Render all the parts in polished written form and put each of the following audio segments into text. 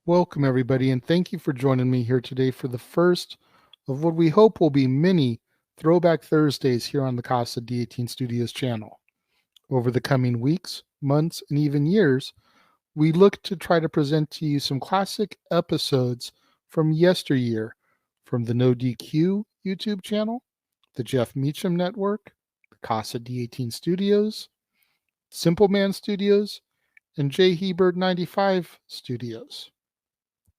Welcome, everybody, and thank you for joining me here today for the first of what we hope will be many Throwback Thursdays here on the Casa D18 Studios channel. Over the coming weeks, months, and even years, we look to try to present to you some classic episodes from yesteryear from the NoDQ YouTube channel, the Jeff Meacham Network, the Casa D18 Studios, Simple Man Studios, and J. Hebert 95 Studios.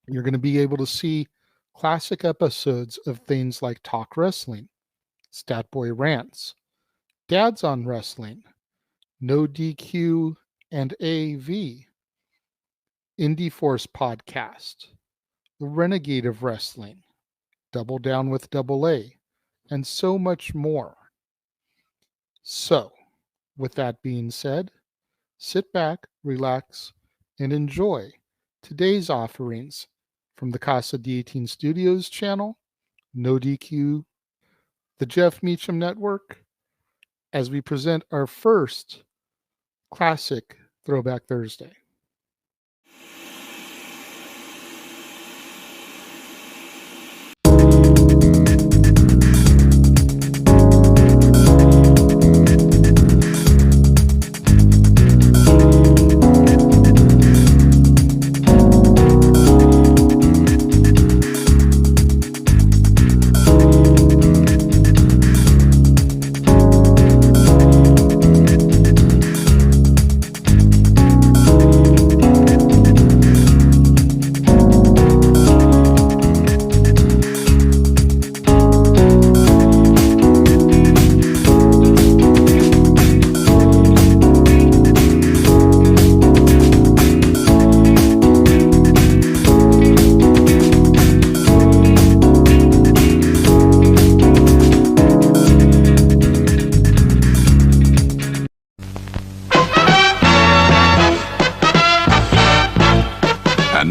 You're going to be able to see classic episodes of things like Talk Wrestling, Stat Boy Rants, Dads on Wrestling, No DQ and AV, Indy Force Podcast, The Renegade of Wrestling, Double Down with Double A, and so much more. So, with that being said, sit back, relax, and enjoy today's offerings from the Casa D18 Studios channel, NoDQ, the Jeff Meacham Network, as we present our first classic Throwback Thursday.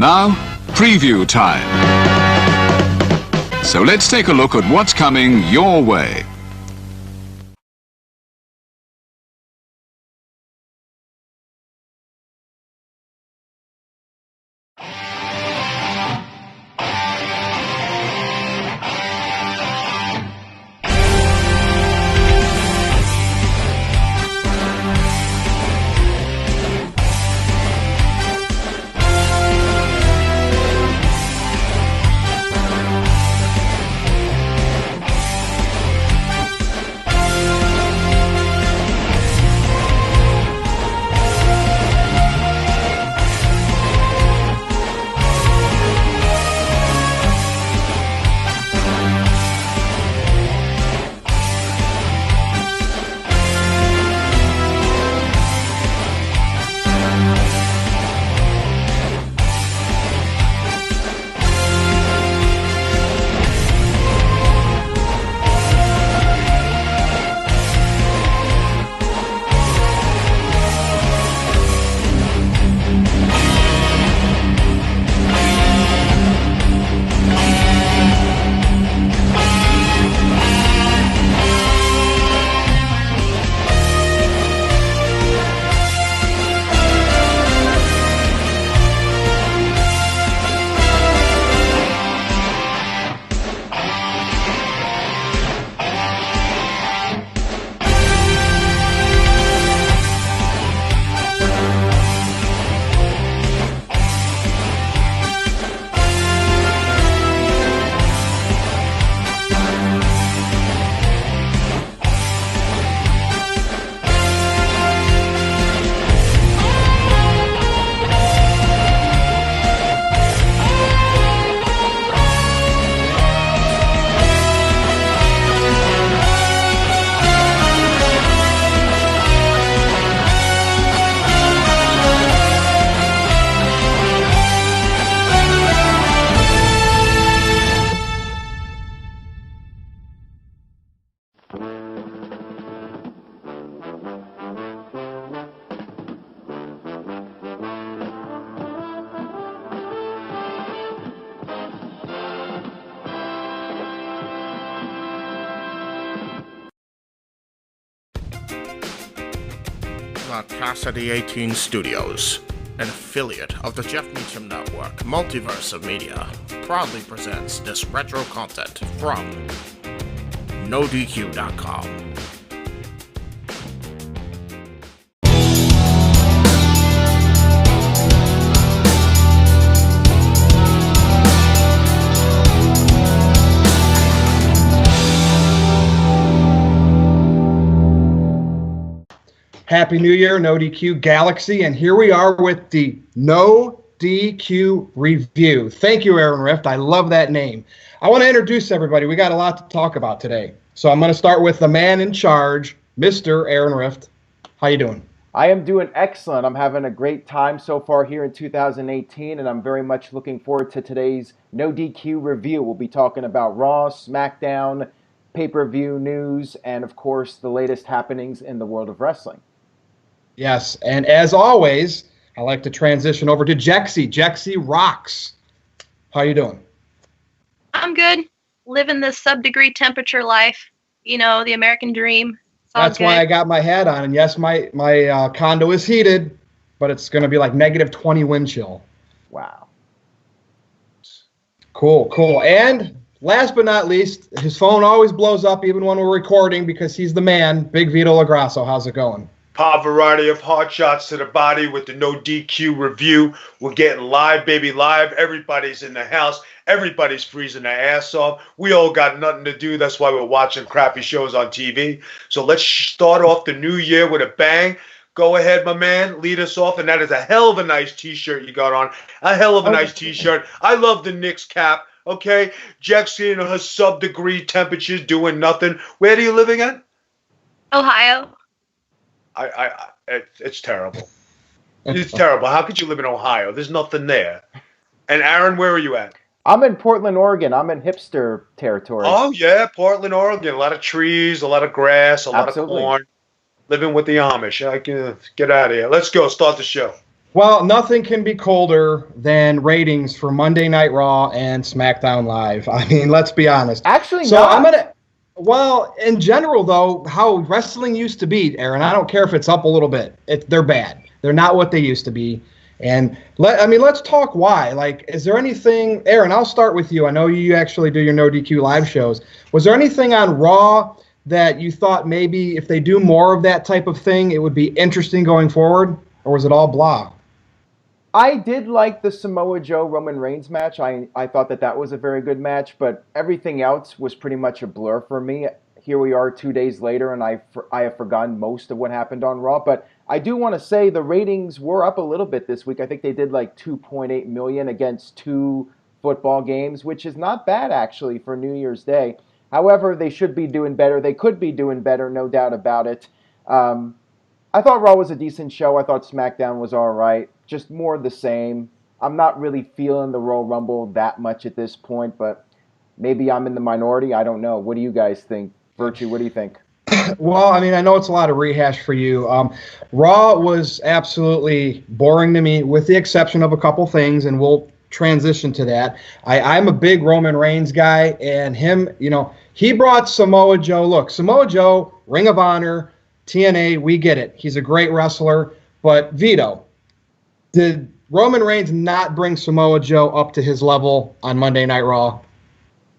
Now, preview time. So let's take a look at what's coming your way. The Casa D18 Studios, an affiliate of the Jeff Meacham Network, Multiverse of Media, proudly presents this retro content from NoDQ.com. Happy New Year, NoDQ Galaxy, and here we are with the NoDQ Review. Thank you, Aaron Rift. I love that name. I want to introduce everybody. We got a lot to talk about today. So I'm going to start with the man in charge, Mr. Aaron Rift. How you doing? I am doing excellent. I'm having a great time so far here in 2018, and I'm very much looking forward to today's NoDQ Review. We'll be talking about Raw, SmackDown, pay-per-view news, and of course, the latest happenings in the world of wrestling. Yes, and as always, I like to transition over to Jexy. Jexy rocks. How you doing? I'm good. Living the sub-degree temperature life. You know, the American dream. That's why I got my hat on. And yes, my condo is heated, but it's going to be like -20 wind chill. Wow. Cool, cool. And last but not least, his phone always blows up even when we're recording because he's the man, Big Vito LaGrasso. How's it going? Variety of hard shots to the body with the No DQ review. We're getting live, baby, live. Everybody's in the house. Everybody's freezing their ass off. We all got nothing to do. That's why we're watching crappy shows on TV. So let's start off the new year with a bang. Go ahead, my man. Lead us off. And that is a hell of a nice T-shirt you got on. A hell of a nice T-shirt. I love the Knicks cap. Okay? Jexy and her sub-degree temperatures doing nothing. Where are you living at? Ohio. It's terrible. It's terrible. How could you live in Ohio? There's nothing there. And Aaron, where are you at? I'm in Portland, Oregon. I'm in hipster territory. Oh, yeah, Portland, Oregon. A lot of trees, a lot of grass, a lot of corn. Living with the Amish. I can get out of here. Let's go. Start the show. Well, nothing can be colder than ratings for Monday Night Raw and SmackDown Live. I mean, let's be honest. Actually, so not. I'm going to... Well, in general, though, how wrestling used to be, Aaron, I don't care if it's up a little bit. They're bad. They're not what they used to be. And, let's talk why. Like, is there anything, Aaron, I'll start with you. I know you actually do your No DQ live shows. Was there anything on Raw that you thought maybe if they do more of that type of thing, it would be interesting going forward? Or was it all blah? I did like the Samoa Joe Roman Reigns match. I thought that was a very good match, but everything else was pretty much a blur for me. Here we are 2 days later, and I have forgotten most of what happened on Raw. But I do want to say the ratings were up a little bit this week. I think they did like 2.8 million against 2 football games, which is not bad actually for New Year's Day. However, they should be doing better. They could be doing better, no doubt about it. I thought Raw was a decent show. I thought SmackDown was all right. Just more of the same. I'm not really feeling the Royal Rumble that much at this point, but maybe I'm in the minority. I don't know. What do you guys think? Virtue, what do you think? Well, I mean, I know it's a lot of rehash for you. Raw was absolutely boring to me, with the exception of a couple things, and we'll transition to that. I'm a big Roman Reigns guy, and him, he brought Samoa Joe. Look, Samoa Joe, Ring of Honor, TNA, we get it. He's a great wrestler, but Vito, did Roman Reigns not bring Samoa Joe up to his level on Monday Night Raw?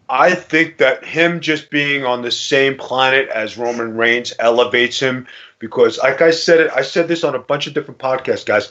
I think that him just being on the same planet as Roman Reigns elevates him because, like I said this on a bunch of different podcasts, guys.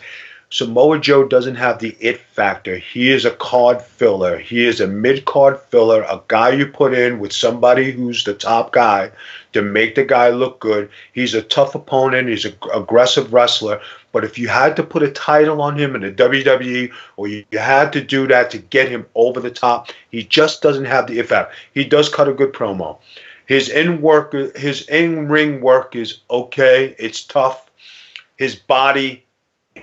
Samoa Joe doesn't have the it factor. He is a card filler. He is a mid-card filler, a guy you put in with somebody who's the top guy to make the guy look good. He's a tough opponent. He's an aggressive wrestler. But if you had to put a title on him in the WWE, or you had to do that to get him over the top, he just doesn't have the it factor. He does cut a good promo. His in-ring work is okay. It's tough. His body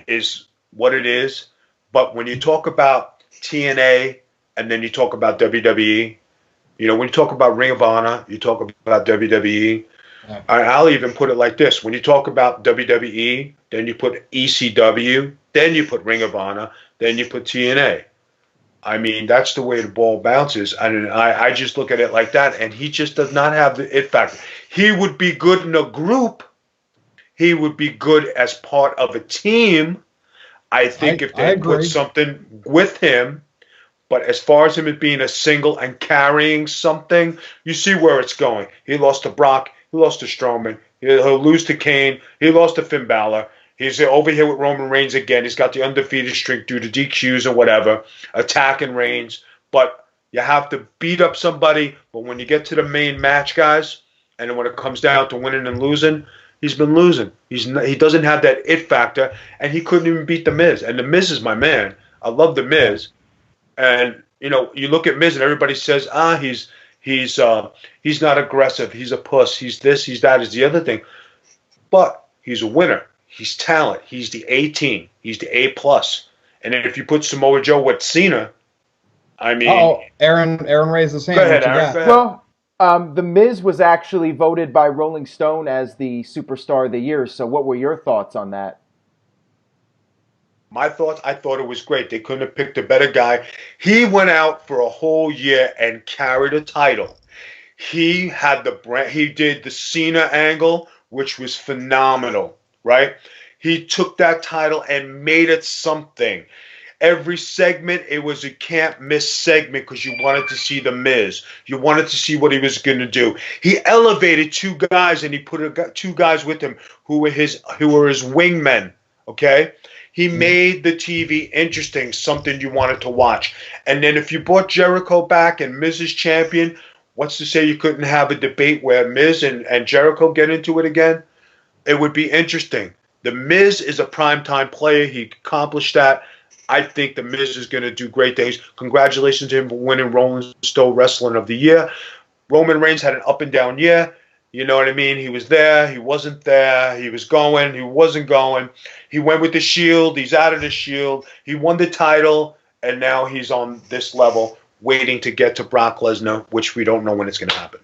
is what it is. But when you talk about TNA and then you talk about WWE, when you talk about Ring of Honor, you talk about WWE. Yeah. I'll even put it like this. When you talk about WWE, then you put ECW, then you put Ring of Honor, then you put TNA. I mean, that's the way the ball bounces. And I just look at it like that, and he just does not have the it factor. He would be good in a group. He would be good as part of a team. I think if I they agree. put something with him, but as far as him as being a single and carrying something, you see where it's going. He lost to Brock. He lost to Strowman. He'll lose to Kane. He lost to Finn Balor. He's over here with Roman Reigns again. He's got the undefeated streak due to DQs or whatever, attacking Reigns. But you have to beat up somebody. But when you get to the main match, guys, and when it comes down to winning and losing, he's been losing. He doesn't have that it factor, and he couldn't even beat The Miz. And The Miz is my man. I love The Miz. And you look at Miz, and everybody says, he's not aggressive. He's a puss. He's this. He's that. Is the other thing. But he's a winner. He's talent. He's the A team. He's the A plus. And if you put Samoa Joe with Cena, I mean, Aaron raised the same. Go ahead, Aaron. Go ahead. Well, The Miz was actually voted by Rolling Stone as the Superstar of the Year. So what were your thoughts on that? My thoughts, I thought it was great. They couldn't have picked a better guy. He went out for a whole year and carried a title. He had the brand. He did the Cena angle, which was phenomenal, right? He took that title and made it something. Every segment, it was a can't miss segment because you wanted to see The Miz. You wanted to see what he was going to do. He elevated two guys, and he put two guys with him who were his wingmen, okay? He made the TV interesting, something you wanted to watch. And then if you brought Jericho back and Miz is champion, what's to say you couldn't have a debate where Miz and Jericho get into it again? It would be interesting. The Miz is a primetime player. He accomplished that. I think The Miz is going to do great things. Congratulations to him for winning Rolling Stone Wrestling of the Year. Roman Reigns had an up and down year. You know what I mean? He was there. He wasn't there. He was going. He wasn't going. He went with the Shield. He's out of the Shield. He won the title, and now he's on this level, waiting to get to Brock Lesnar, which we don't know when it's going to happen.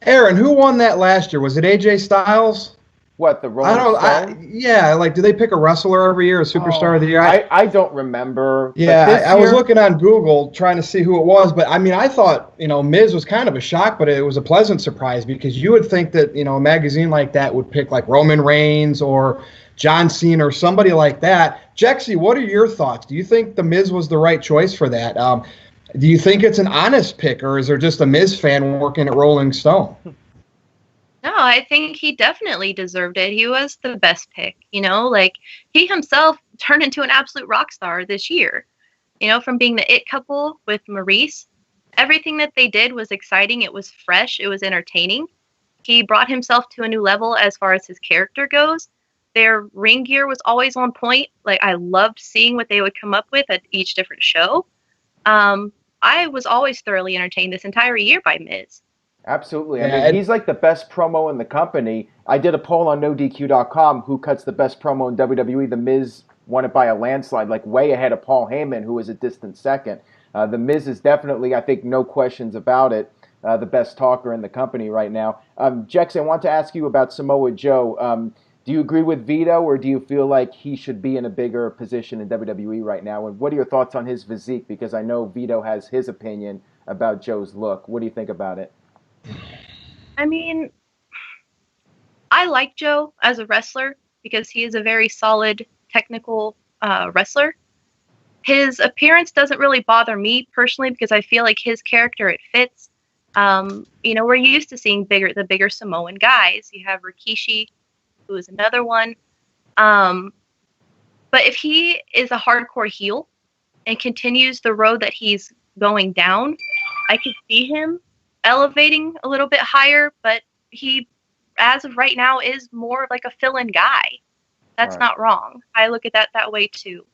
Aaron, who won that last year? Was it AJ Styles? What, the Rolling Stone? Yeah, like, do they pick a wrestler every year, a Superstar of the Year? I don't remember. Yeah, I was looking on Google trying to see who it was, but I mean, I thought, Miz was kind of a shock, but it was a pleasant surprise because you would think that, a magazine like that would pick like Roman Reigns or John Cena or somebody like that. Jexy, what are your thoughts? Do you think The Miz was the right choice for that? Do you think it's an honest pick, or is there just a Miz fan working at Rolling Stone? No, I think he definitely deserved it. He was the best pick, like he himself turned into an absolute rock star this year, from being the it couple with Maurice. Everything that they did was exciting. It was fresh. It was entertaining. He brought himself to a new level as far as his character goes. Their ring gear was always on point. Like, I loved seeing what they would come up with at each different show. I was always thoroughly entertained this entire year by Miz. Absolutely. I mean, he's like the best promo in the company. I did a poll on NoDQ.com, who cuts the best promo in WWE. The Miz won it by a landslide, like way ahead of Paul Heyman, who was a distant second. The Miz is definitely, I think, no questions about it, the best talker in the company right now. Jex, I want to ask you about Samoa Joe. Do you agree with Vito, or do you feel like he should be in a bigger position in WWE right now? And what are your thoughts on his physique? Because I know Vito has his opinion about Joe's look. What do you think about it? I mean, I like Joe as a wrestler because he is a very solid technical wrestler. His appearance doesn't really bother me personally because I feel like his character, it fits. We're used to seeing the bigger Samoan guys. You have Rikishi, who is another one. But if he is a hardcore heel and continues the road that he's going down, I could see him elevating a little bit higher, but he, as of right now, is more like a fill-in guy. That's not wrong. I look at that way too.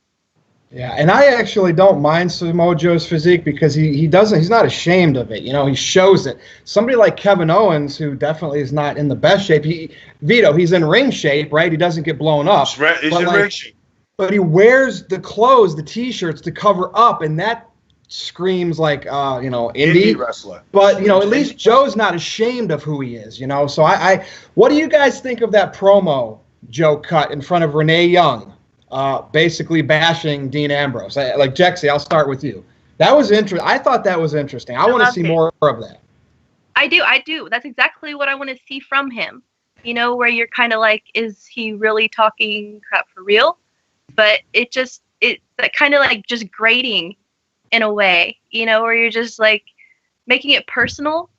Yeah, and I actually don't mind Samoa Joe's physique because he's not ashamed of it. He shows it. Somebody like Kevin Owens, who definitely is not in the best shape, he's in ring shape, right? He doesn't get blown up. He's in ring shape. But he wears the clothes, the T-shirts to cover up, and that screams like Indy wrestler. But at least Joe's not ashamed of who he is. So I what do you guys think of that promo Joe cut in front of Renee Young, basically bashing Dean Ambrose? Like, Jexy, I'll start with you. That was interesting. I thought that was interesting. I want to see more of that. I do. That's exactly what I want to see from him. Where you're kind of like, is he really talking crap for real? But it that kind of like just grating in a way, you know, where you're just like making it personal.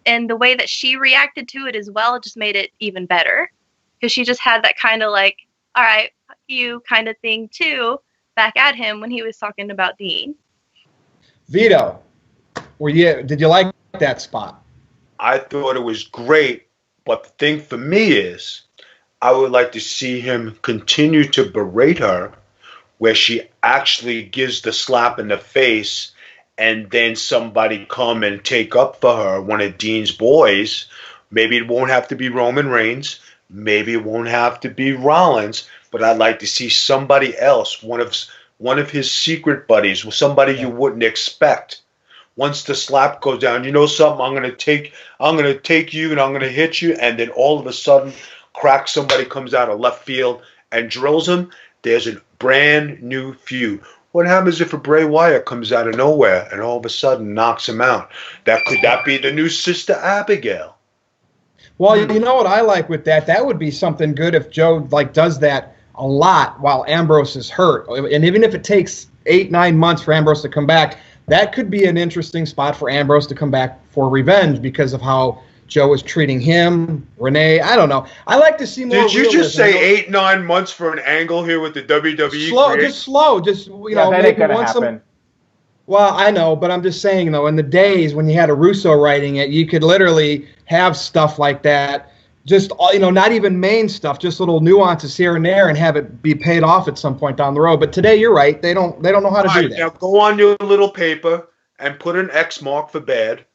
And the way that she reacted to it as well just made it even better. Because she just had that kind of like, all right, fuck you kind of thing too, back at him when he was talking about Dean. Vito, did you like that spot? I thought it was great, but the thing for me is I would like to see him continue to berate her where she actually gives the slap in the face and then somebody come and take up for her, one of Dean's boys. Maybe it won't have to be Roman Reigns. Maybe it won't have to be Rollins, but I'd like to see somebody else, one of his secret buddies, somebody you wouldn't expect. Once the slap goes down, you know something, I'm gonna take you and I'm gonna hit you, and then all of a sudden, somebody comes out of left field and drills him. There's a brand new feud. What happens if a Bray Wyatt comes out of nowhere and all of a sudden knocks him out? Could that be the new Sister Abigail? Well, you know what I like with that? That would be something good if Joe does that a lot while Ambrose is hurt. And even if it takes 8-9 months for Ambrose to come back, that could be an interesting spot for Ambrose to come back for revenge because of how Joe is treating him, Renee. I don't know. I like to see more. Did you just say 8-9 months for an angle here with the WWE? Slow. Just that ain't gonna happen. Well, I know, but I'm just saying though, in the days when you had a Russo writing it, you could literally have stuff like that. Just not even main stuff, just little nuances here and there, and have it be paid off at some point down the road. But today, you're right; they don't know how to do that. Now go on your little paper and put an X mark for bad.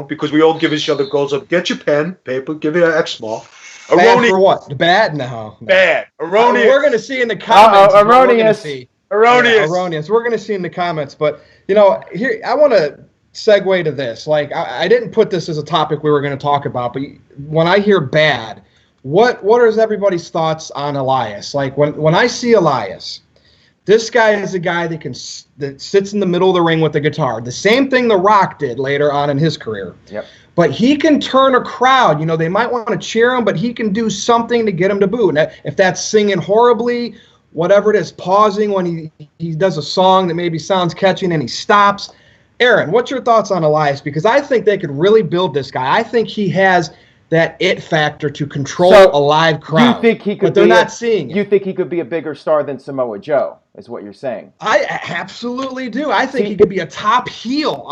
Because we all give each other goals up. Get your pen, paper, give it an X mark. Bad for what? Bad? No. Bad. Erroneous. We're going to see in the comments. Erroneous. Erroneous. We're going to see in the comments. But, here I want to segue to this. Like, I didn't put this as a topic we were going to talk about, but when I hear bad, what is everybody's thoughts on Elias? Like, when I see Elias, this guy is a guy that sits in the middle of the ring with the guitar. The same thing The Rock did later on in his career. Yep. But he can turn a crowd. They might want to cheer him, but he can do something to get him to boo. And if that's singing horribly, whatever it is, pausing when he does a song that maybe sounds catchy and then he stops. Aaron, what's your thoughts on Elias? Because I think they could really build this guy. I think he has that it factor to control a live crowd. You think he could? But they're not seeing it. You think he could be a bigger star than Samoa Joe? Is what you're saying? I absolutely do. I think he could be a top heel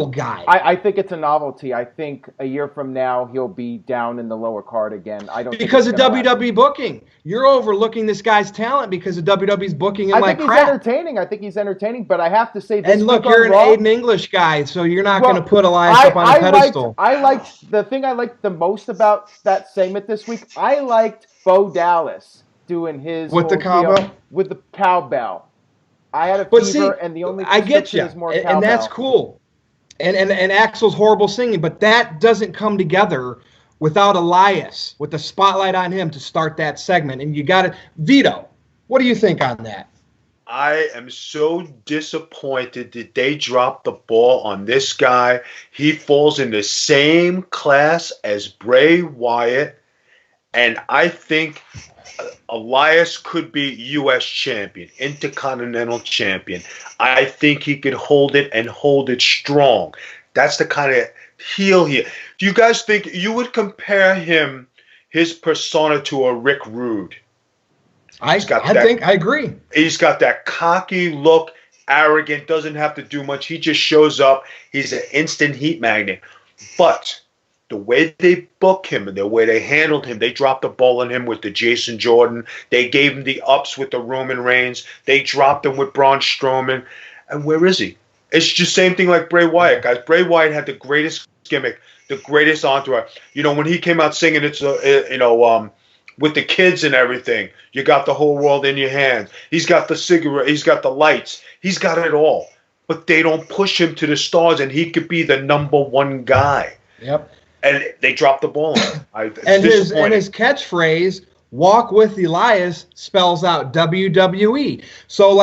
guy. I think it's a novelty. I think a year from now he'll be down in the lower card again. I don't because of WWE booking. You're overlooking this guy's talent because of WWE's booking him like crap. I think he's entertaining, but I have to say this. And look, you're an Aiden English guy, so you're not going to put Elias up on a pedestal. I liked the thing I liked the most about that segment this week. I liked Bo Dallas doing his with the cowbell, with the cowbell. I had a fever, and the only I get you, is more cowbell. And that's cool. And Axel's horrible singing, but that doesn't come together without Elias, with the spotlight on him to start that segment. And you got it, Vito. What do you think on that? I am so disappointed that they dropped the ball on this guy. He falls in the same class as Bray Wyatt, and I think Elias could be U.S. champion, Intercontinental champion. I think he could hold it and hold it strong. That's the kind of heel here. Do you guys think you would compare his persona to a Rick Rude? I agree. He's got that cocky look, arrogant, doesn't have to do much. He just shows up. He's an instant heat magnet. But the way they book him and the way they handled him, they dropped the ball on him with the Jason Jordan. They gave him the ups with the Roman Reigns. They dropped him with Braun Strowman. And where is he? It's just same thing like Bray Wyatt, guys. Bray Wyatt had the greatest gimmick, the greatest entourage. When he came out singing, with the kids and everything, you got the whole world in your hands. He's got the cigarette. He's got the lights. He's got it all. But they don't push him to the stars, and he could be the number one guy. Yep. And they dropped the ball. And his catchphrase, "Walk with Elias," spells out WWE. So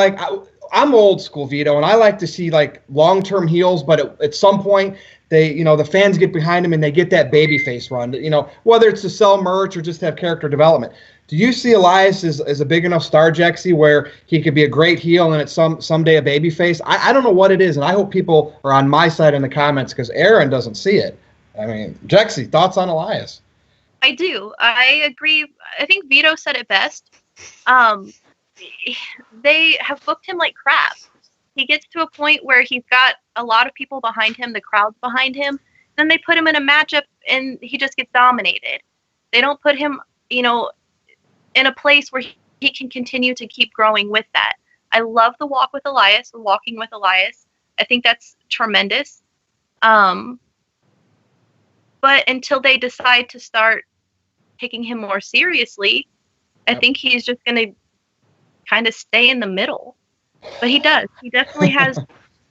I'm old school, Vito, and I like to see long-term heels, but at some point they, the fans get behind him and they get that babyface run. Whether it's to sell merch or just have character development. Do you see Elias as a big enough star, Jexy, where he could be a great heel and at someday a babyface? I don't know what it is, and I hope people are on my side in the comments because Aaron doesn't see it. I mean, Jexy, thoughts on Elias? I do. I agree. I think Vito said it best. They have booked him like crap. He gets to a point where he's got a lot of people behind him, the crowd's behind him. Then they put him in a matchup and he just gets dominated. They don't put him, in a place where he can continue to keep growing with that. I love the walk with Elias, the walking with Elias. I think that's tremendous. But until they decide to start taking him more seriously, I think he's just going to kind of stay in the middle. But he does. He definitely has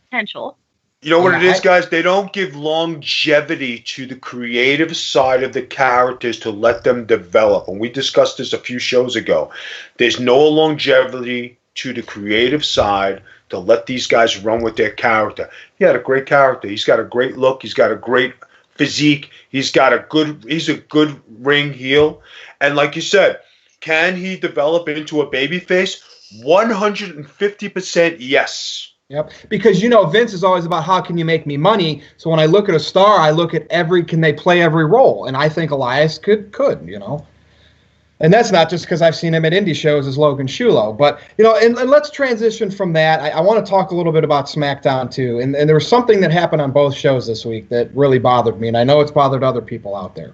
potential. You know what it is, guys? They don't give longevity to the creative side of the characters to let them develop. And we discussed this a few shows ago. There's no longevity to the creative side to let these guys run with their character. He had a great character. He's got a great look. He's got a great physique. He's a good ring heel. And like you said, can he develop into a babyface? 150% yes. Yep. Because, Vince is always about how can you make me money. So when I look at a star, I look at can they play every role? And I think Elias could. And that's not just because I've seen him at indie shows as Logan Shulo. But, and let's transition from that. I want to talk a little bit about SmackDown, too. And there was something that happened on both shows this week that really bothered me. And I know it's bothered other people out there.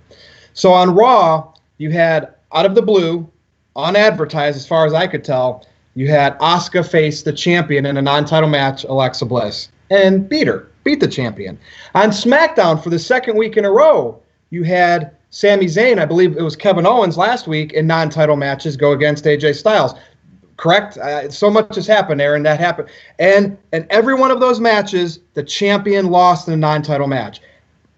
So on Raw, you had, out of the blue, unadvertised as far as I could tell, you had Asuka face the champion in a non-title match, Alexa Bliss, and beat the champion. On SmackDown, for the second week in a row, you had Sami Zayn, I believe it was Kevin Owens last week, in non-title matches go against AJ Styles. Correct? So much has happened, Aaron. That happened. And in every one of those matches, the champion lost in a non-title match.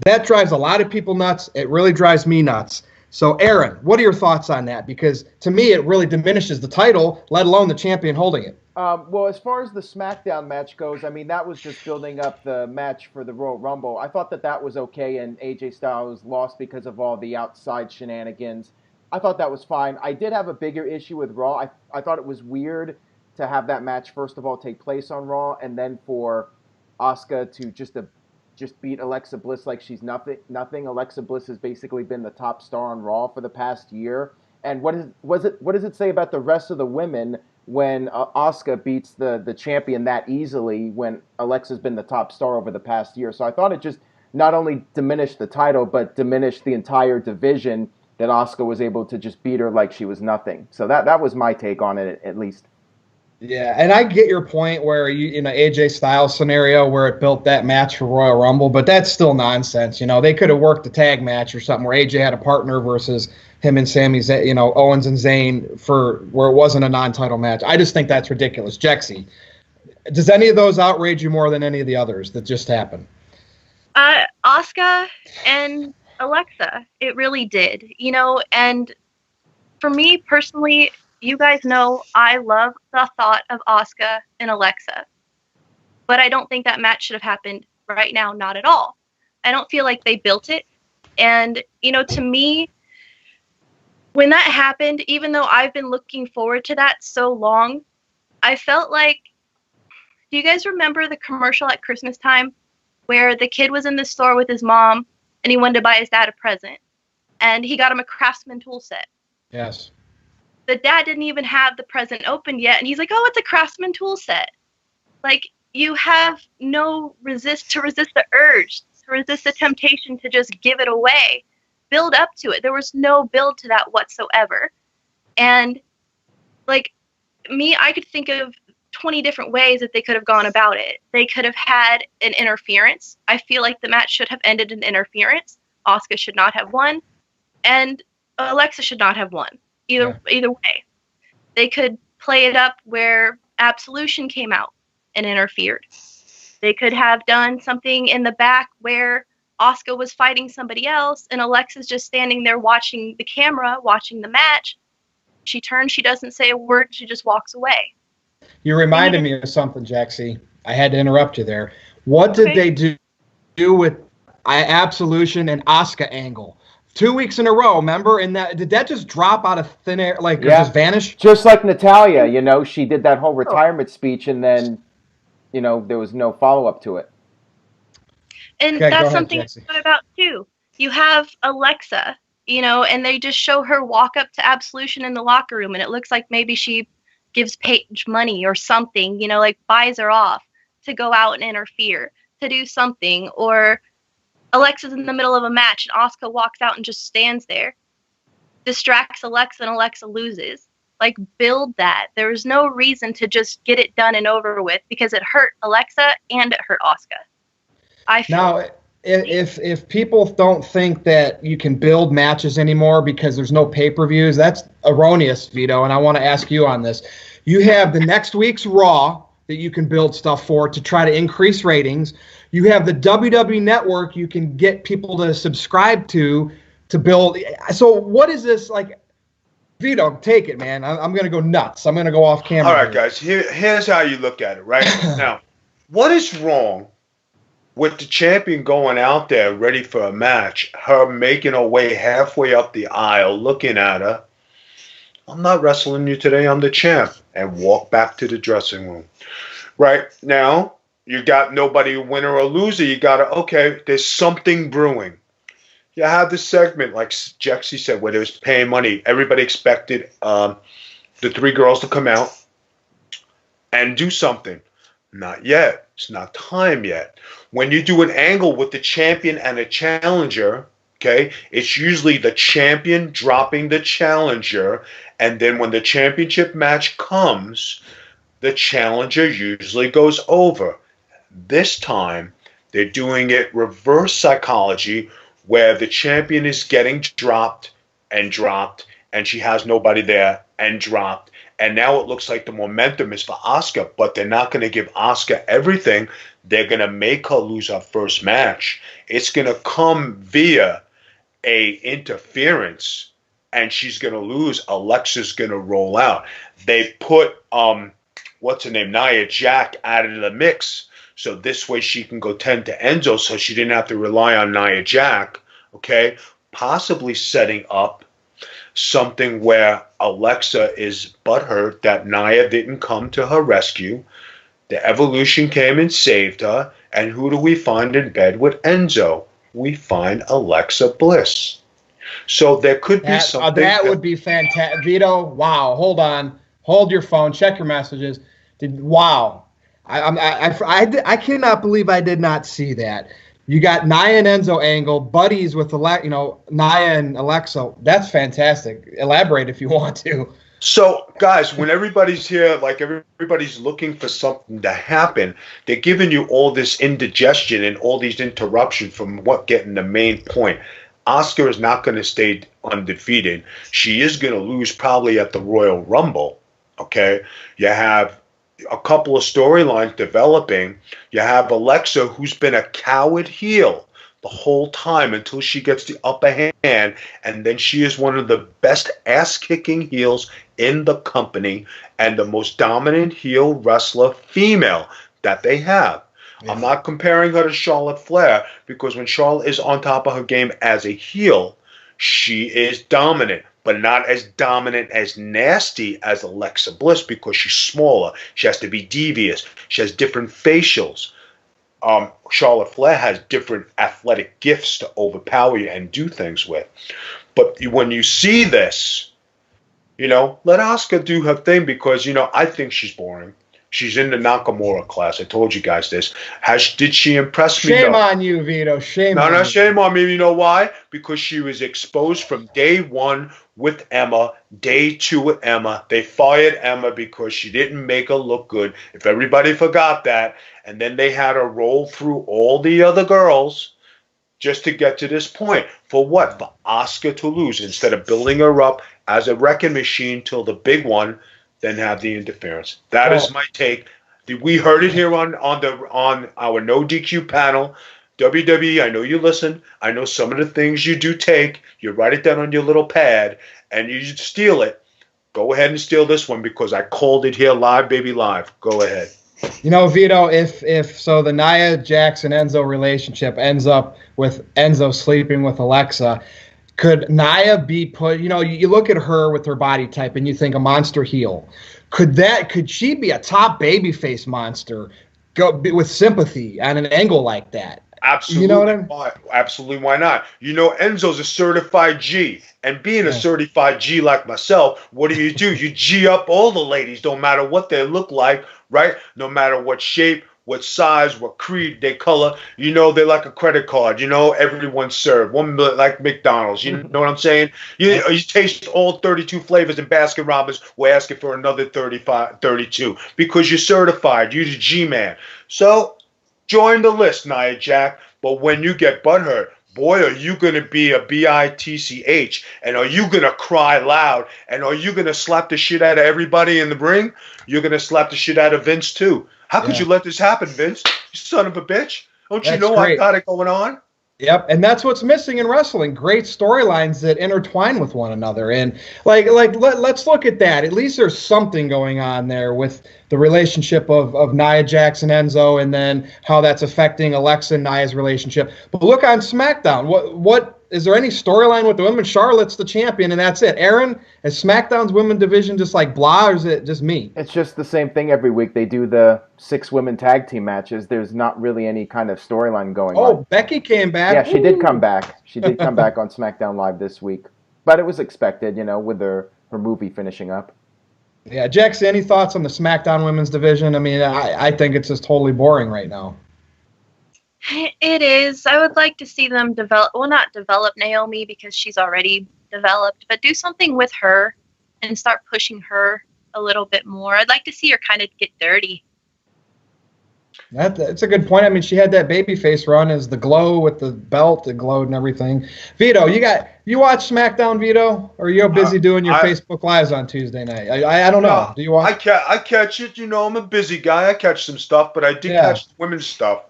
That drives a lot of people nuts. It really drives me nuts. So, Aaron, what are your thoughts on that? Because to me, it really diminishes the title, let alone the champion holding it. Well, as far as the SmackDown match goes, I mean, that was just building up the match for the Royal Rumble. I thought that was okay, and AJ Styles lost because of all the outside shenanigans. I thought that was fine. I did have a bigger issue with Raw. I thought it was weird to have that match, first of all, take place on Raw, and then for Asuka to just beat Alexa Bliss like she's nothing. Alexa Bliss has basically been the top star on Raw for the past year. And what does it say about the rest of the women when Asuka beats the champion that easily when Alexa's been the top star over the past year? So I thought it just not only diminished the title, but diminished the entire division that Asuka was able to just beat her like she was nothing. So that was my take on it, at least. Yeah, and I get your point where AJ Styles scenario where it built that match for Royal Rumble, but that's still nonsense. They could have worked a tag match or something where AJ had a partner versus him and Sami, Owens and Zayn for where it wasn't a non-title match. I just think that's ridiculous. Jexy, does any of those outrage you more than any of the others that just happened? Asuka and Alexa, it really did. And for me personally, you guys know I love the thought of Asuka and Alexa, but I don't think that match should have happened right now, not at all. I don't feel like they built it. And, to me, when that happened, even though I've been looking forward to that so long, I felt like, do you guys remember the commercial at Christmas time where the kid was in the store with his mom and he wanted to buy his dad a present and he got him a Craftsman tool set? Yes. The dad didn't even have the present opened yet, and he's like, oh, it's a Craftsman tool set. Like, you have no resist the urge, to resist the temptation to just give it away. Build up to it. There was no build to that whatsoever. And, I could think of 20 different ways that they could have gone about it. They could have had an interference. I feel like the match should have ended in interference. Asuka should not have won, and Alexa should not have won. Either way. They could play it up where Absolution came out and interfered. They could have done something in the back where Asuka was fighting somebody else and Alexa's just standing there watching the camera, watching the match. She turns, she doesn't say a word, she just walks away. You reminded me of something, Jexy. I had to interrupt you there. What did they do with Absolution and Asuka angle? 2 weeks in a row, remember? And did that just drop out of thin air, or just vanish? Just like Natalia, she did that whole retirement speech, and then, there was no follow-up to it. And Okay, that's ahead, something Jaxie. to thought about too. You have Alexa, and they just show her walk up to Absolution in the locker room, and it looks like maybe she gives Paige money or something, buys her off to go out and interfere, to do something. Or Alexa's in the middle of a match, and Asuka walks out and just stands there, distracts Alexa, and Alexa loses. Build that. There was no reason to just get it done and over with, because it hurt Alexa and it hurt Asuka. I feel. Now, if people don't think that you can build matches anymore because there's no pay-per-views, that's erroneous, Vito, and I want to ask you on this. You have the next week's Raw that you can build stuff for to try to increase ratings. You have the WWE Network you can get people to subscribe to build. So what is this like? Vito, take it, man. I'm going to go nuts. I'm going to go off camera. All right, guys. Here's how you look at it, right? Now, what is wrong with the champion going out there ready for a match, her making her way halfway up the aisle, looking at her, I'm not wrestling you today, I'm the champ, and walk back to the dressing room. Right now, you got nobody winner or loser. You got to, okay, there's something brewing. You have this segment, like Jaxie said, where there was paying money. Everybody expected the three girls to come out and do something. Not yet. It's not time yet. When you do an angle with the champion and a challenger, okay, it's usually the champion dropping the challenger, and then when the championship match comes, the challenger usually goes over. This time, they're doing it reverse psychology, where the champion is getting dropped, and she has nobody there, and dropped. And now it looks like the momentum is for Asuka, but they're not going to give Asuka everything. They're going to make her lose her first match. It's going to come via a interference, and she's going to lose. Alexa's going to roll out. They put, what's her name, Nia Jax out of the mix, so this way she can go 10 to Enzo, so she didn't have to rely on Nia Jax, okay? Possibly setting up something where Alexa is butthurt that Nia didn't come to her rescue. The Evolution came and saved her. And who do we find in bed with Enzo? We find Alexa Bliss. So there could be something. That would be fantastic. Vito, wow. Hold on. Hold your phone. Check your messages. Wow. I cannot believe I did not see that. You got Nia and Enzo angle, buddies with Nia and Alexa. That's fantastic. Elaborate if you want to. So, guys, when everybody's here, like everybody's looking for something to happen, they're giving you all this indigestion and all these interruptions from getting the main point. Asuka is not going to stay undefeated. She is going to lose probably at the Royal Rumble. Okay, you have a couple of storylines developing. You have Alexa, who's been a coward heel the whole time until she gets the upper hand, and then she is one of the best ass-kicking heels in the company and the most dominant heel wrestler female that they have. Yeah. I'm not comparing her to Charlotte Flair, because when Charlotte is on top of her game as a heel, she is dominant, but not as dominant, as nasty as Alexa Bliss, because she's smaller. She has to be devious. She has different facials. Charlotte Flair has different athletic gifts to overpower you and do things with. But when you see this, let Asuka do her thing, because, I think she's boring. She's in the Nakamura class. I told you guys this. Did she impress me? Shame on you, Vito. Shame on you. No, shame on me. You know why? Because she was exposed from day one with Emma, day two with Emma. They fired Emma because she didn't make her look good. If everybody forgot that. And then they had her roll through all the other girls just to get to this point. For what? For Asuka to lose. Instead of building her up as a wrecking machine till the big one, then have the interference. That is my take. We heard it here on our No DQ panel. WWE, I know you listen. I know some of the things you do take. You write it down on your little pad, and you steal it. Go ahead and steal this one, because I called it here live, baby, live. Go ahead. Vito, if so, the Nia Jax and Enzo relationship ends up with Enzo sleeping with Alexa. Could Nia be put? You look at her with her body type, and you think a monster heel. Could she be a top babyface monster? With sympathy on an angle like that. Absolutely. You know what I mean? Absolutely. Why not? Enzo's a certified G. And being a certified G like myself, what do? You G up all the ladies, no matter what they look like, right? No matter what shape, what size, what creed, they color. They're like a credit card. Everyone's served. One like McDonald's. You know what I'm saying? You taste all 32 flavors in Baskin Robbins. We're asking for another 32 because you're certified. You're the G-man. So join the list, Nia Jax. But when you get butthurt, boy, are you going to be a bitch, and are you going to cry loud, and are you going to slap the shit out of everybody in the ring? You're going to slap the shit out of Vince, too. How could you let this happen, Vince? You son of a bitch. Don't you know I got it going on? Yep, and that's what's missing in wrestling. Great storylines that intertwine with one another. And let's look at that. At least there's something going on there with the relationship of Nia Jax and Enzo, and then how that's affecting Alexa and Nia's relationship. But look on SmackDown. What is there any storyline with the women? Charlotte's the champion, and that's it. Aaron, is SmackDown's women division just like blah, or is it just me? It's just the same thing every week. They do the 6 women tag team matches. There's not really any kind of storyline going on. Oh, Becky came back. Yeah, she did come back. She did come back on SmackDown Live this week. But it was expected, with her movie finishing up. Yeah, Jax, any thoughts on the SmackDown women's division? I mean, I think it's just totally boring right now. It is. I would like to see them not develop Naomi because she's already developed, but do something with her and start pushing her a little bit more. I'd like to see her kind of get dirty. That's a good point. I mean, she had that babyface run as the glow with the belt, it glowed and everything. Vito, you watch SmackDown, Vito? Or are you busy doing your Facebook Lives on Tuesday night? I don't know. Do you watch? I catch it. I'm a busy guy. I catch some stuff, but I did catch the women's stuff.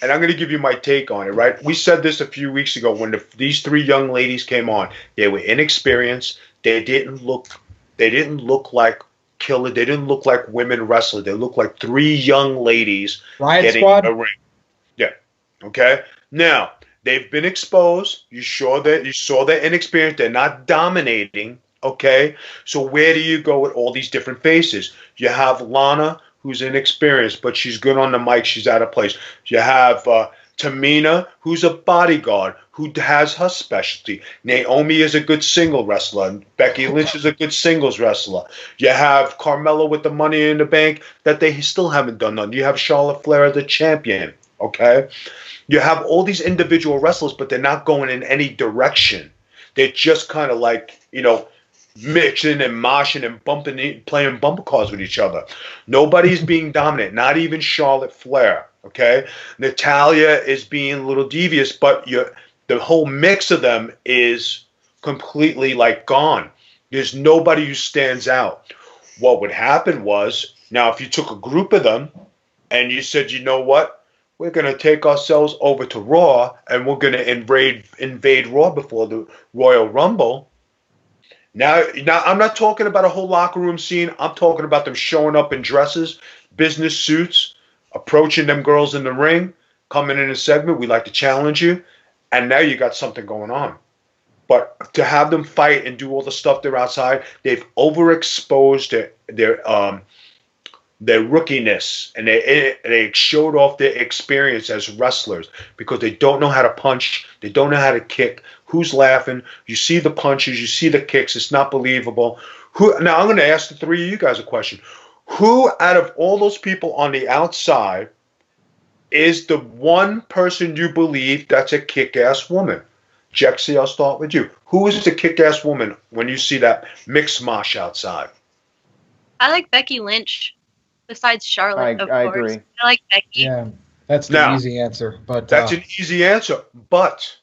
And I'm going to give you my take on it, right? We said this a few weeks ago when these 3 young ladies came on. They were inexperienced. They didn't look like killer. They didn't look like women wrestlers. They looked like 3 young ladies getting in a ring. Yeah. Okay. Now they've been exposed. You saw they're inexperienced. They're not dominating. Okay. So where do you go with all these different faces? You have Lana, who's inexperienced, but she's good on the mic. She's out of place. You have Tamina, who's a bodyguard, who has her specialty. Naomi is a good single wrestler. Becky Lynch is a good singles wrestler. You have Carmella with the Money in the Bank that they still haven't done none. You have Charlotte Flair as the champion, okay? You have all these individual wrestlers, but they're not going in any direction. They're just kind of like, mixing and moshing and playing bumper cars with each other. Nobody's being dominant, not even Charlotte Flair, okay? Natalya is being a little devious, but the whole mix of them is completely gone. There's nobody who stands out. What would happen was, now if you took a group of them and you said, you know what, we're going to take ourselves over to Raw and we're going to invade Raw before the Royal Rumble. Now, I'm not talking about a whole locker room scene. I'm talking about them showing up in dresses, business suits, approaching them girls in the ring, coming in a segment. We like to challenge you. And now you got something going on. But to have them fight and do all the stuff they're outside, they've overexposed their rookiness, and they showed off their experience as wrestlers because they don't know how to punch, they don't know how to kick. Who's laughing? You see the punches, you see the kicks. It's not believable. Now I'm going to ask the 3 of you guys a question. Who out of all those people on the outside is the one person you believe that's a kick-ass woman? Jexy, I'll start with you. Who is the kick-ass woman when you see that mix mosh outside? I like Becky Lynch. Besides Charlotte, of course. Agree. I like Becky. Yeah, that's the easy answer. But that's an easy answer. But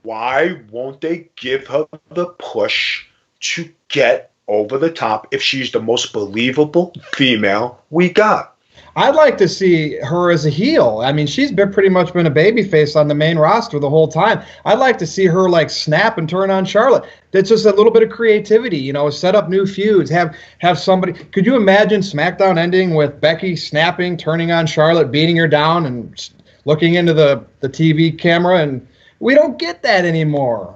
why won't they give her the push to get over the top if she's the most believable female we got? I'd like to see her as a heel. I mean, she's pretty much been a babyface on the main roster the whole time. I'd like to see her snap and turn on Charlotte. That's just a little bit of creativity, set up new feuds, have somebody. Could you imagine SmackDown ending with Becky snapping, turning on Charlotte, beating her down, and looking into the TV camera? And we don't get that anymore.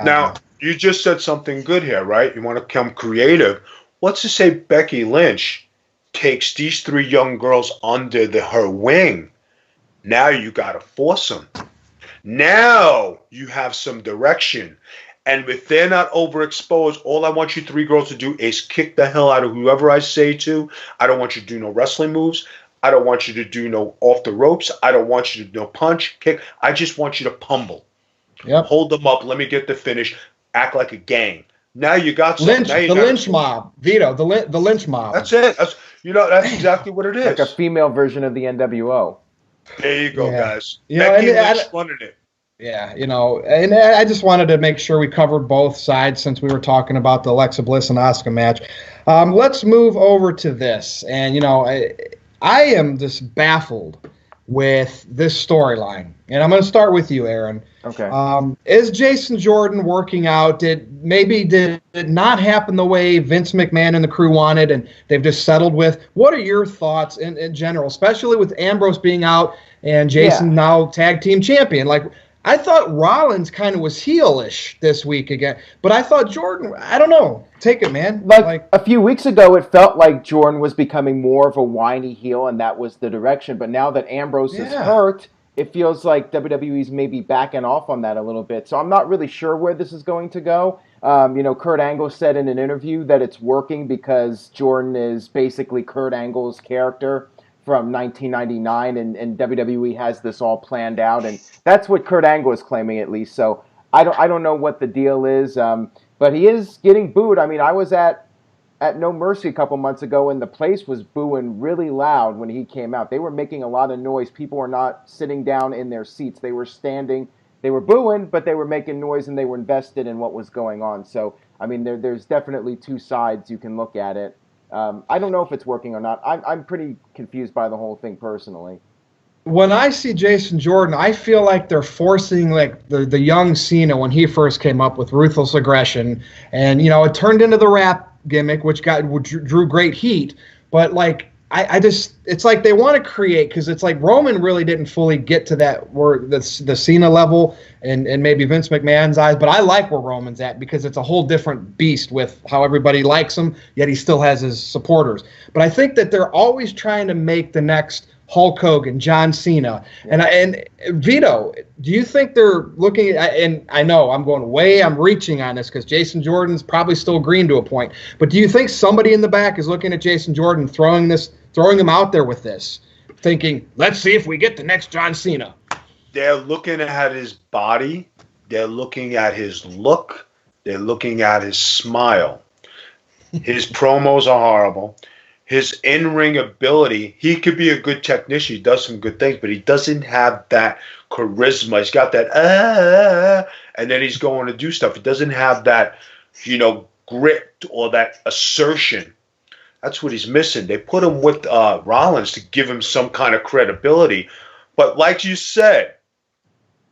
Now, you just said something good here, right? You want to become creative. What's to say Becky Lynch takes these three young girls under her wing? Now you got to force them. Now you have some direction. And if they're not overexposed, all I want you three girls to do is kick the hell out of whoever I say to. I don't want you to do no wrestling moves. I don't want you to do no off the ropes. I don't want you to do no punch, kick. I just want you to pummel. Yep. Hold them up. Let me get the finish. Act like a gang. Now you got something. The lynch mob. Vito, the lynch mob. That's it. That's exactly what it is. Like a female version of the NWO. There you go, guys. Becky Lynch running it. Yeah, and I just wanted to make sure we covered both sides since we were talking about the Alexa Bliss and Asuka match. Let's move over to this. And, I am just baffled with this storyline. And I'm going to start with you, Aaron. Okay. Is Jason Jordan working out? Did it not happen the way Vince McMahon and the crew wanted and they've just settled with? What are your thoughts in general, especially with Ambrose being out and Jason now tag team champion? Like, I thought Rollins kind of was heelish this week again, but I thought Jordan, I don't know. Take it, man. Like a few weeks ago, it felt like Jordan was becoming more of a whiny heel, and that was the direction. But now that Ambrose is hurt, it feels like WWE's maybe backing off on that a little bit. So I'm not really sure where this is going to go. Kurt Angle said in an interview that it's working because Jordan is basically Kurt Angle's character from 1999, and WWE has this all planned out, and that's what Kurt Angle is claiming, at least. So I don't know what the deal is, but he is getting booed. I mean, I was at No Mercy a couple months ago, and the place was booing really loud when he came out. They were making a lot of noise. People were not sitting down in their seats; they were standing. They were booing, but they were making noise, and they were invested in what was going on. So I mean, there's definitely two sides you can look at it. I don't know if it's working or not. I'm pretty confused by the whole thing personally. When I see Jason Jordan, I feel like they're forcing like the young Cena when he first came up with ruthless aggression, and it turned into the rap gimmick, which drew great heat. But like I just, it's like they want to create, because it's like Roman really didn't fully get to that the Cena level and maybe Vince McMahon's eyes, but I like where Roman's at because it's a whole different beast with how everybody likes him, yet he still has his supporters. But I think that they're always trying to make the next Hulk Hogan, John Cena. And Vito, do you think they're looking at, and I know I'm reaching on this because Jason Jordan's probably still green to a point, but do you think somebody in the back is looking at Jason Jordan, throwing him out there with this, thinking, let's see if we get the next John Cena? They're looking at his body. They're looking at his look. They're looking at his smile. His promos are horrible. His in-ring ability, he could be a good technician. He does some good things, but he doesn't have that charisma. He's got that, and then he's going to do stuff. He doesn't have that, grit or that assertion. That's what he's missing. They put him with Rollins to give him some kind of credibility. But like you said,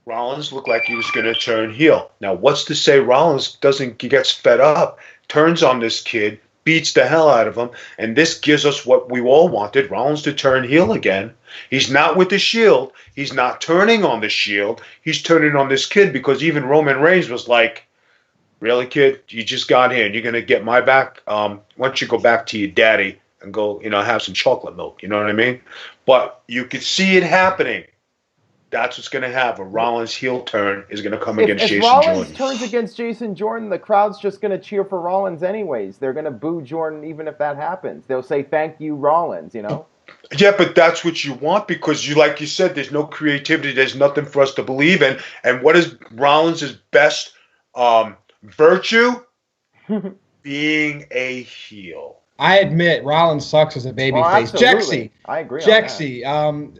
Rollins looked like he was going to turn heel. Now, what's to say Rollins gets fed up, turns on this kid, beats the hell out of him, and this gives us what we all wanted, Rollins to turn heel again. He's not with the Shield. He's not turning on the Shield. He's turning on this kid because even Roman Reigns was like, really, kid? You just got here and you're going to get my back? Why don't you go back to your daddy and go, have some chocolate milk? You know what I mean? But you could see it happening. That's what's going to happen. Rollins' heel turn is going to come against Jason Jordan. If Rollins turns against Jason Jordan, the crowd's just going to cheer for Rollins anyways. They're going to boo Jordan even if that happens. They'll say, thank you, Rollins, Yeah, but that's what you want because, like you said, there's no creativity. There's nothing for us to believe in. And what is Rollins' best virtue? Being a heel. I admit Rollins sucks as a babyface. Jexy, I agree. Jexy,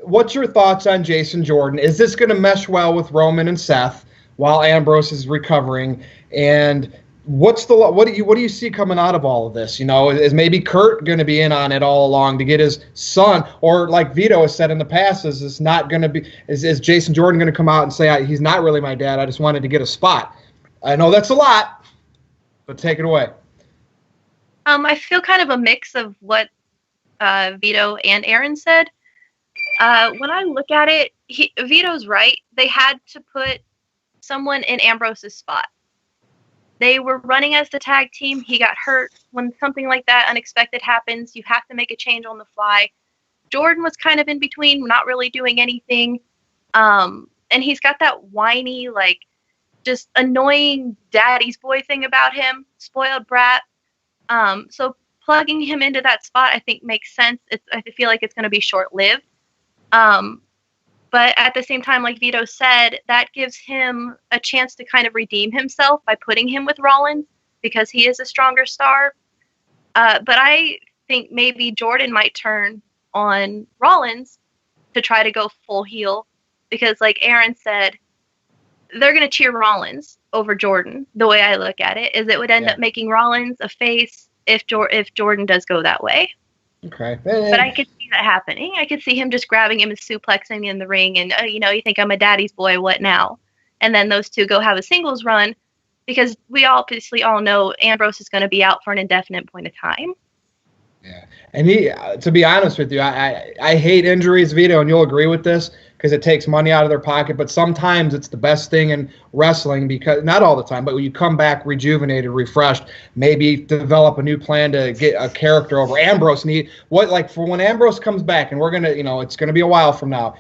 what's your thoughts on Jason Jordan? Is this going to mesh well with Roman and Seth while Ambrose is recovering? And what do you see coming out of all of this? Is maybe Kurt going to be in on it all along to get his son, or like Vito has said in the past, is Jason Jordan going to come out and say he's not really my dad? I just wanted to get a spot. I know that's a lot, but take it away. I feel kind of a mix of what Vito and Aaron said. When I look at it, Vito's right. They had to put someone in Ambrose's spot. They were running as the tag team. He got hurt. When something like that unexpected happens, you have to make a change on the fly. Jordan was kind of in between, not really doing anything. And he's got that whiny, like, just annoying daddy's boy thing about him, spoiled brat. So plugging him into that spot, I think, makes sense. I feel like it's going to be short-lived. But at the same time, like Vito said, that gives him a chance to kind of redeem himself by putting him with Rollins because he is a stronger star. But I think maybe Jordan might turn on Rollins to try to go full heel because, like Aaron said, they're going to cheer Rollins over Jordan. The way I look at it is it would end up making Rollins a face if Jordan does go that way. Okay. But I could see that happening. I could see him just grabbing him and suplexing in the ring and, you think I'm a daddy's boy, what now? And then those two go have a singles run because we obviously all know Ambrose is going to be out for an indefinite point of time. Yeah. And to be honest with you, I hate injuries, Vito, and you'll agree with this because it takes money out of their pocket. But sometimes it's the best thing in wrestling because not all the time, but when you come back rejuvenated, refreshed, maybe develop a new plan to get a character over. Ambrose for when Ambrose comes back, and we're gonna, it's gonna be a while from now.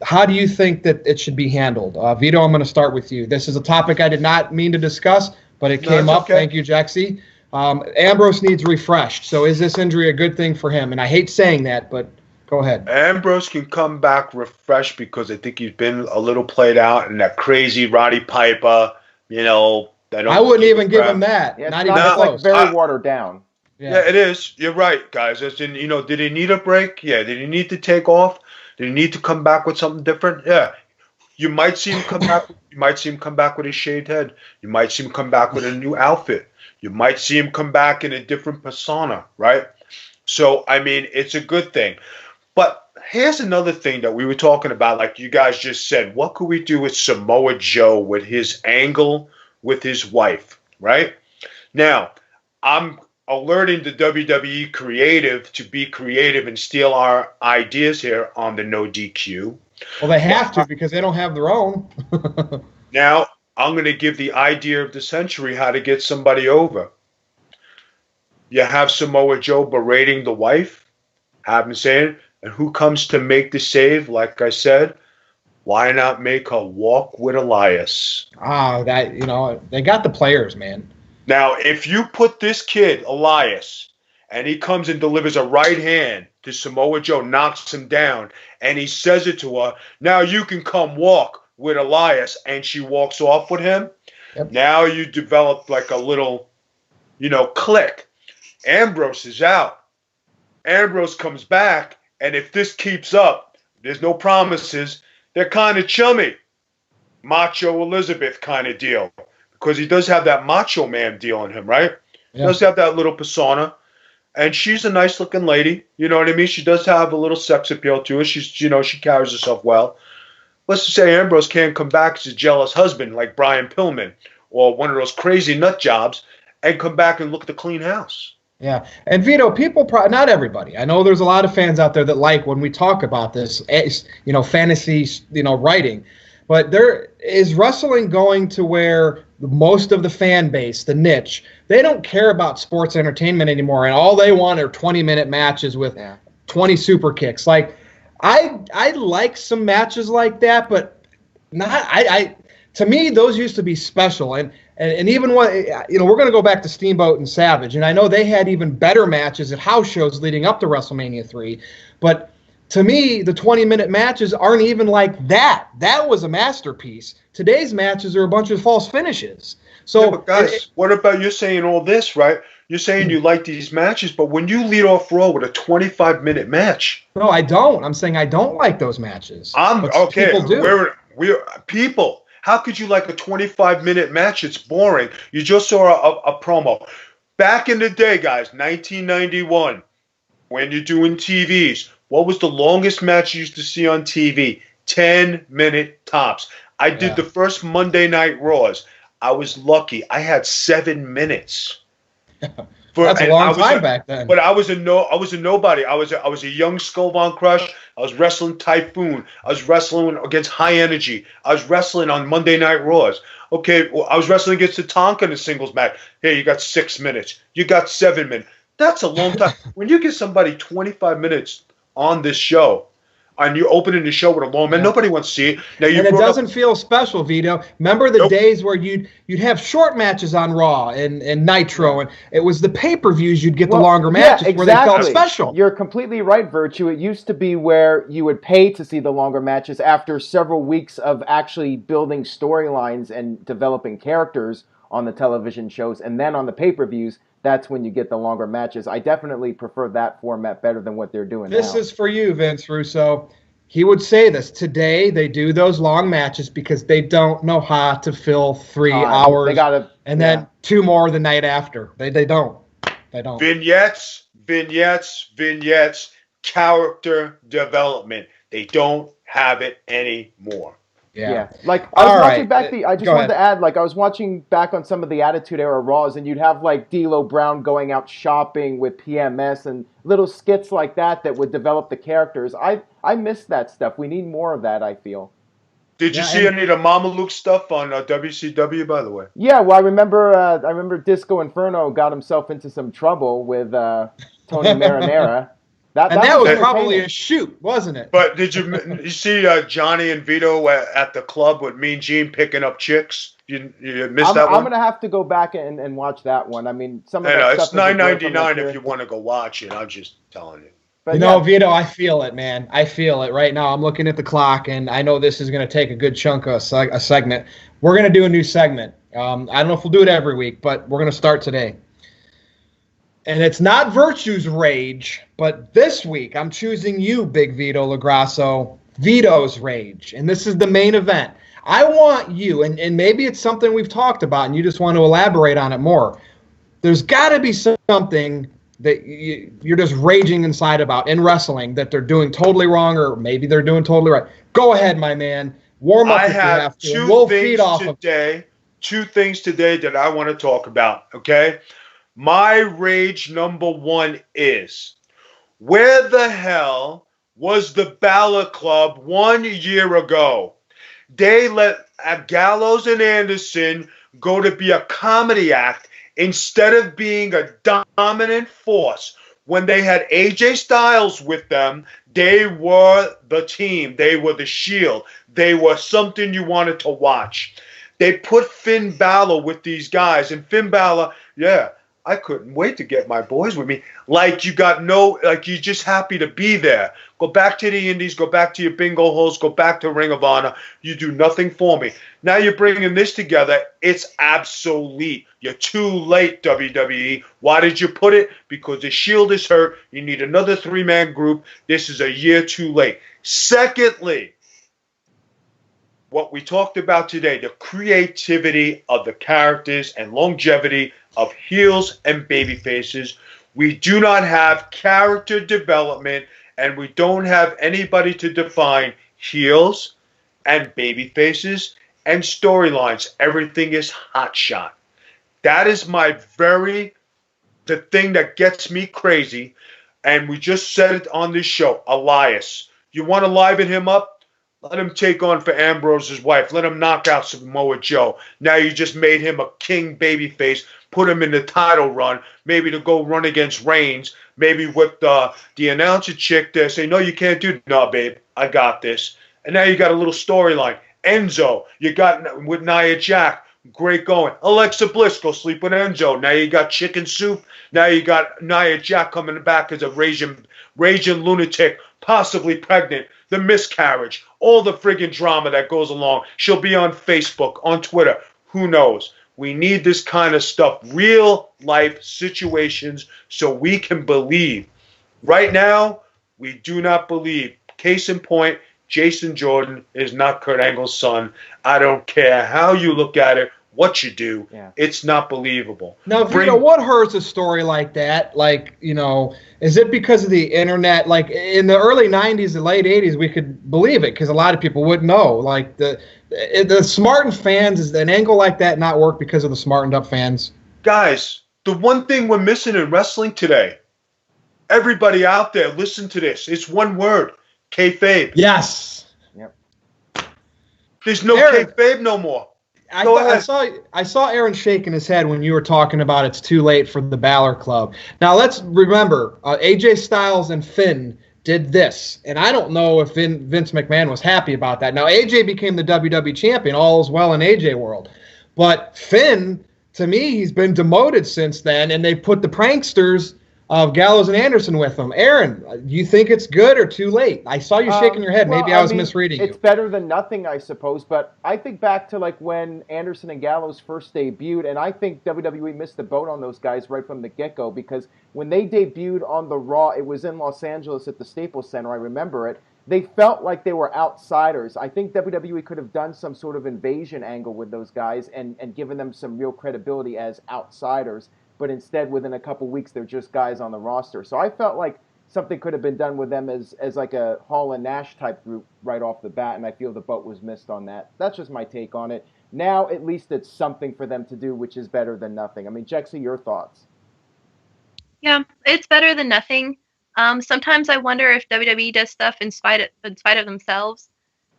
How do you think that it should be handled? Vito, I'm going to start with you. This is a topic I did not mean to discuss, but it came up. Okay. Thank you, Jexy. Ambrose needs refreshed. So is this injury a good thing for him? And I hate saying that, but go ahead. Ambrose can come back refreshed because I think he's been a little played out and that crazy Roddy Piper, I wouldn't even give him that. Yeah, it's like very watered down. Yeah, it is. You're right, guys. As in, did he need a break? Yeah. Did he need to take off? Did he need to come back with something different? Yeah. You might see him come back. You might see him come back with his shaved head. You might see him come back with a new outfit. You might see him come back in a different persona, right? So, I mean, it's a good thing. But here's another thing that we were talking about, like you guys just said. What could we do with Samoa Joe with his angle with his wife, right? Now, I'm alerting the WWE creative to be creative and steal our ideas here on the No DQ. Well, they have to because they don't have their own. Now, I'm going to give the idea of the century how to get somebody over. You have Samoa Joe berating the wife, have him saying, and who comes to make the save? Like I said, why not make her walk with Elias? They got the players, man. Now, if you put this kid, Elias, and he comes and delivers a right hand to Samoa Joe, knocks him down, and he says it to her, now you can come walk with Elias, and she walks off with him. Yep. Now you develop like a little, click. Ambrose is out. Ambrose comes back, and if this keeps up, there's no promises. They're kind of chummy. Macho Elizabeth kind of deal. Because he does have that macho man deal in him, right? Yeah. He does have that little persona. And she's a nice looking lady. You know what I mean? She does have a little sex appeal to her. She's, she carries herself well. Let's just say Ambrose can't come back as a jealous husband like Brian Pillman or one of those crazy nut jobs and come back and look at the clean house. Yeah. And Vito, not everybody. I know there's a lot of fans out there that like when we talk about this, fantasy, writing. But is wrestling going to where most of the fan base, the niche, they don't care about sports entertainment anymore, and all they want are 20-minute matches with 20 super kicks. Like, I like some matches like that, but not. To me, those used to be special, and even what we're going to go back to Steamboat and Savage, and I know they had even better matches at house shows leading up to WrestleMania 3, but. To me, the 20-minute matches aren't even like that. That was a masterpiece. Today's matches are a bunch of false finishes. So, but guys, what about you saying all this, right? You're saying you like these matches, but when you lead off Raw with a 25-minute match. No, I don't. I'm saying I don't like those matches. Okay. People do. People. How could you like a 25-minute match? It's boring. You just saw a promo. Back in the day, guys, 1991, when you're doing TVs, what was the longest match you used to see on TV? 10-minute tops. I did the first Monday Night Raws. I was lucky. I had 7 minutes. That's a long time back then. But I was a nobody. I was a young Skull Von Crush. I was wrestling Typhoon. I was wrestling against High Energy. I was wrestling on Monday Night Raws. Okay, well, I was wrestling against Tatanka in a singles match. Hey, you got 6 minutes. You got 7 minutes. That's a long time. When you give somebody 25 minutes on this show, and you're opening the show with a long man, nobody wants to see it. Now and it doesn't feel special, Vito. Remember the days where you'd have short matches on Raw and Nitro, and it was the pay-per-views you'd get the longer matches where they felt special. You're completely right, Virtue. It used to be where you would pay to see the longer matches after several weeks of actually building storylines and developing characters on the television shows, and then on the pay-per-views, that's when you get the longer matches. I definitely prefer that format better than what they're doing now. This is for you, Vince Russo. He would say this. Today, they do those long matches because they don't know how to fill 3 hours. They gotta, and then 2 more the night after. They don't. They don't. Vignettes, character development. They don't have it anymore. Yeah. Like, I was watching back I just wanted to add, like, I was watching back on some of the Attitude Era Raws, and you'd have, like, D'Lo Brown going out shopping with PMS and little skits like that would develop the characters. I miss that stuff. We need more of that, I feel. Did you see any of the Mama Luke stuff on WCW, by the way? Yeah, well, I remember Disco Inferno got himself into some trouble with Tony Marinara. That was probably a shoot, wasn't it? But did you see Johnny and Vito at the club with Mean Gene picking up chicks? You missed that one? I'm gonna have to go back and watch that one. I mean, some of that it's stuff $9.99 if you want to go watch it. I'm just telling you. But Vito, I feel it, man. I feel it right now. I'm looking at the clock, and I know this is going to take a good chunk of a segment. We're going to do a new segment. I don't know if we'll do it every week, but we're going to start today. And it's not Virtue's Rage, but this week I'm choosing you, Big Vito LaGrasso, Vito's Rage. And this is the main event. I want you, and maybe it's something we've talked about and you just want to elaborate on it more. There's got to be something that you're just raging inside about in wrestling that they're doing totally wrong, or maybe they're doing totally right. Go ahead, my man. Warm up if you have to. We'll feed off two things today that I want to talk about, okay? My rage number one is, where the hell was the Balor Club 1 year ago? They let Gallows and Anderson go to be a comedy act instead of being a dominant force. When they had AJ Styles with them, they were the team. They were the Shield. They were something you wanted to watch. They put Finn Balor with these guys, and Finn Balor, I couldn't wait to get my boys with me. Like you're just happy to be there. Go back to the Indies, go back to your bingo holes, go back to Ring of Honor. You do nothing for me. Now you're bringing this together. It's obsolete. You're too late, WWE. Why did you put it? Because the Shield is hurt. You need another 3-man group. This is a year too late. Secondly, what we talked about today, the creativity of the characters and longevity of heels and baby faces. We do not have character development, and we don't have anybody to define heels and baby faces and storylines. Everything is hotshot. That is the thing that gets me crazy. And we just said it on this show. Elias, you want to liven him up? Let him take on for Ambrose's wife. Let him knock out Samoa Joe. Now you just made him a king babyface. Put him in the title run. Maybe to go run against Reigns. Maybe with the announcer chick there say, no, you can't do it. No, babe, I got this. And now you got a little storyline. Enzo, you got with Nia Jax. Great going. Alexa Bliss, go sleep with Enzo. Now you got Chicken Soup. Now you got Nia Jax coming back as a raging lunatic, possibly pregnant. The miscarriage, all the friggin' drama that goes along. She'll be on Facebook, on Twitter. Who knows? We need this kind of stuff, real life situations, so we can believe. Right now, we do not believe. Case in point, Jason Jordan is not Kurt Angle's son. I don't care how you look at it, what you do. Yeah. It's not believable. Now, Vito, what hurts a story like that? Like, is it because of the internet? Like, in the early 90s and late 80s, we could believe it because a lot of people wouldn't know. Like, the smartened fans, is an angle like that not work because of the smartened up fans? Guys, the one thing we're missing in wrestling today. Everybody out there, listen to this. It's one word: kayfabe. Yes. Yep. There's no Aaron, kayfabe no more. I saw Aaron shaking his head when you were talking about it's too late for the Balor Club. Now let's remember, AJ Styles and Finn did this, and I don't know if Vince McMahon was happy about that. Now AJ became the WWE champion, all is well in AJ world, but Finn, to me, he's been demoted since then, and they put the pranksters of Gallows and Anderson with him. Aaron, do you think it's good or too late? I saw you shaking your head. Well, Maybe I was misreading you. It's better than nothing, I suppose. But I think back to like when Anderson and Gallows first debuted, and I think WWE missed the boat on those guys right from the get-go, because when they debuted on the Raw, it was in Los Angeles at the Staples Center. I remember it. They felt like they were outsiders. I think WWE could have done some sort of invasion angle with those guys and given them some real credibility as outsiders. But instead, within a couple weeks, they're just guys on the roster. So I felt like something could have been done with them as like a Hall and Nash type group right off the bat, and I feel the boat was missed on that. That's just my take on it. Now, at least it's something for them to do, which is better than nothing. I mean, Jexy, your thoughts? Yeah, it's better than nothing. Sometimes I wonder if WWE does stuff in spite of themselves,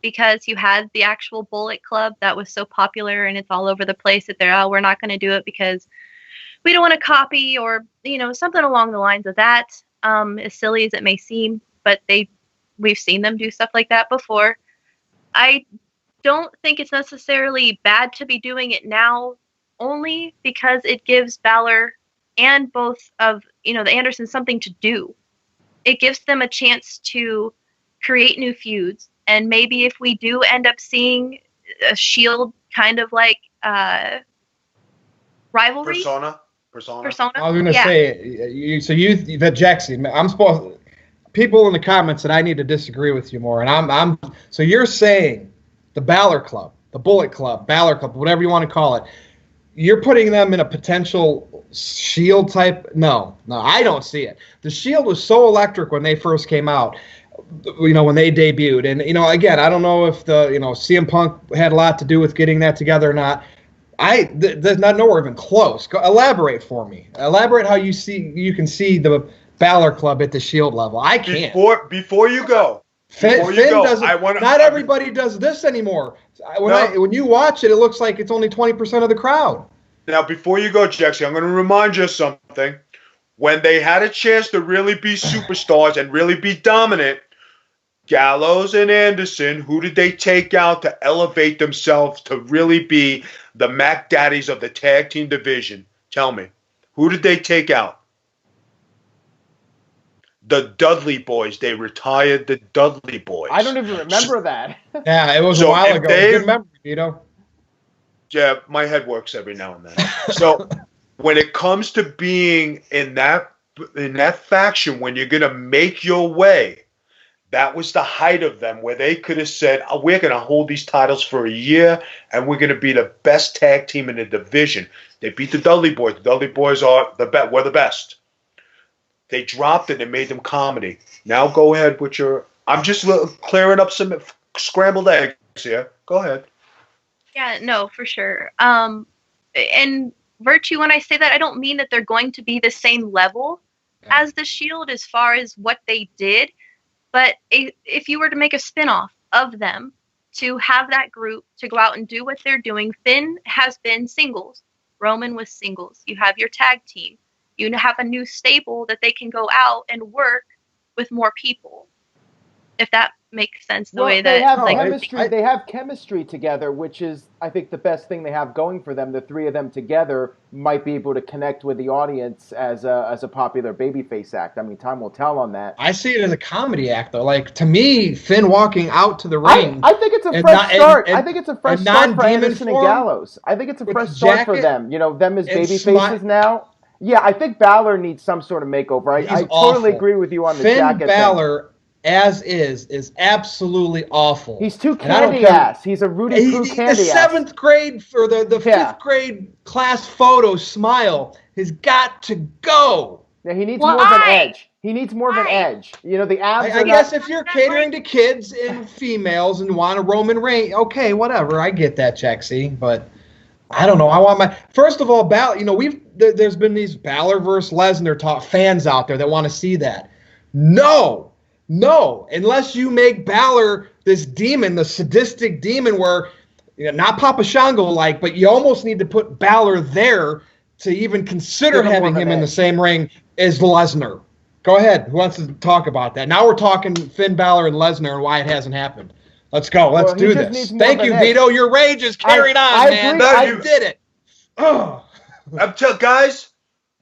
because you had the actual Bullet Club that was so popular and it's all over the place that we're not going to do it because we don't want to copy, or something along the lines of that. As silly as it may seem, but we've seen them do stuff like that before. I don't think it's necessarily bad to be doing it now, only because it gives Balor and both of the Andersons something to do. It gives them a chance to create new feuds, and maybe if we do end up seeing a Shield kind of like rivalry. Persona. I was going to say, that Jackson, I'm supposed. People in the comments that I need to disagree with you more, and so you're saying the Balor Club, the Bullet Club, Balor Club, whatever you want to call it, you're putting them in a potential Shield type? No, I don't see it. The Shield was so electric when they first came out, when they debuted, and again, I don't know if the CM Punk had a lot to do with getting that together or not. There's not nowhere even close. Elaborate for me. Elaborate how you can see the Balor Club at the Shield level. I can't. Before you go, Finn doesn't. Not everybody does this anymore. When you watch it, it looks like it's only 20% of the crowd. Now, before you go, Jackson, I'm going to remind you of something. When they had a chance to really be superstars and really be dominant, Gallows and Anderson, who did they take out to elevate themselves to really be the Mac Daddies of the tag team division? Tell me. Who did they take out? The Dudley Boys. They retired the Dudley Boys. I don't even remember that. Yeah, it was a while ago. Good memory, Vito. Yeah, my head works every now and then. So when it comes to being in that faction, when you're going to make your way, that was the height of them, where they could have said, we're going to hold these titles for a year, and we're going to be the best tag team in the division. They beat the Dudley Boys. The Dudley Boys are we're the best. They dropped it and made them comedy. Now go ahead with your... I'm just clearing up some scrambled eggs here. Go ahead. Yeah, no, for sure. And Virtue, when I say that, I don't mean that they're going to be the same level as the Shield as far as what they did. But if you were to make a spinoff of them, to have that group to go out and do what they're doing, Finn has been singles. Roman was singles. You have your tag team. You have a new stable that they can go out and work with more people. If that makes sense, they have chemistry. They have chemistry together, which is, I think, the best thing they have going for them. The three of them together might be able to connect with the audience as a popular babyface act. I mean, time will tell on that. I see it as a comedy act, though. Like, to me, Finn walking out to the ring. I think it's a fresh start. I think it's a fresh start for Anderson and Gallows. I think it's a fresh start for them. Them as babyfaces now. Yeah, I think Balor needs some sort of makeover. I totally agree with you on the jacket. Finn Balor, as is absolutely awful. He's too candy ass. He's a Rudy Poo candy ass. The 7th grade or the 5th grade class photo smile has got to go. Yeah, he needs more of an edge. He needs more of an edge. The abs. I guess if you're catering to kids and females and want a Roman Reigns, okay, whatever. I get that, Jaxie, but I don't know. I want first of all, Balor. there's been these Balor versus Lesnar fans out there that want to see that. No, unless you make Balor this demon, the sadistic demon where, not Papa Shango like, but you almost need to put Balor there to even consider having him in the same ring as Lesnar. Go ahead. Who wants to talk about that? Now we're talking Finn Balor and Lesnar and why it hasn't happened. Let's go. Let's do this. Thank you, Vito. Your rage is carried on, man. You did it. Oh. I'm telling guys,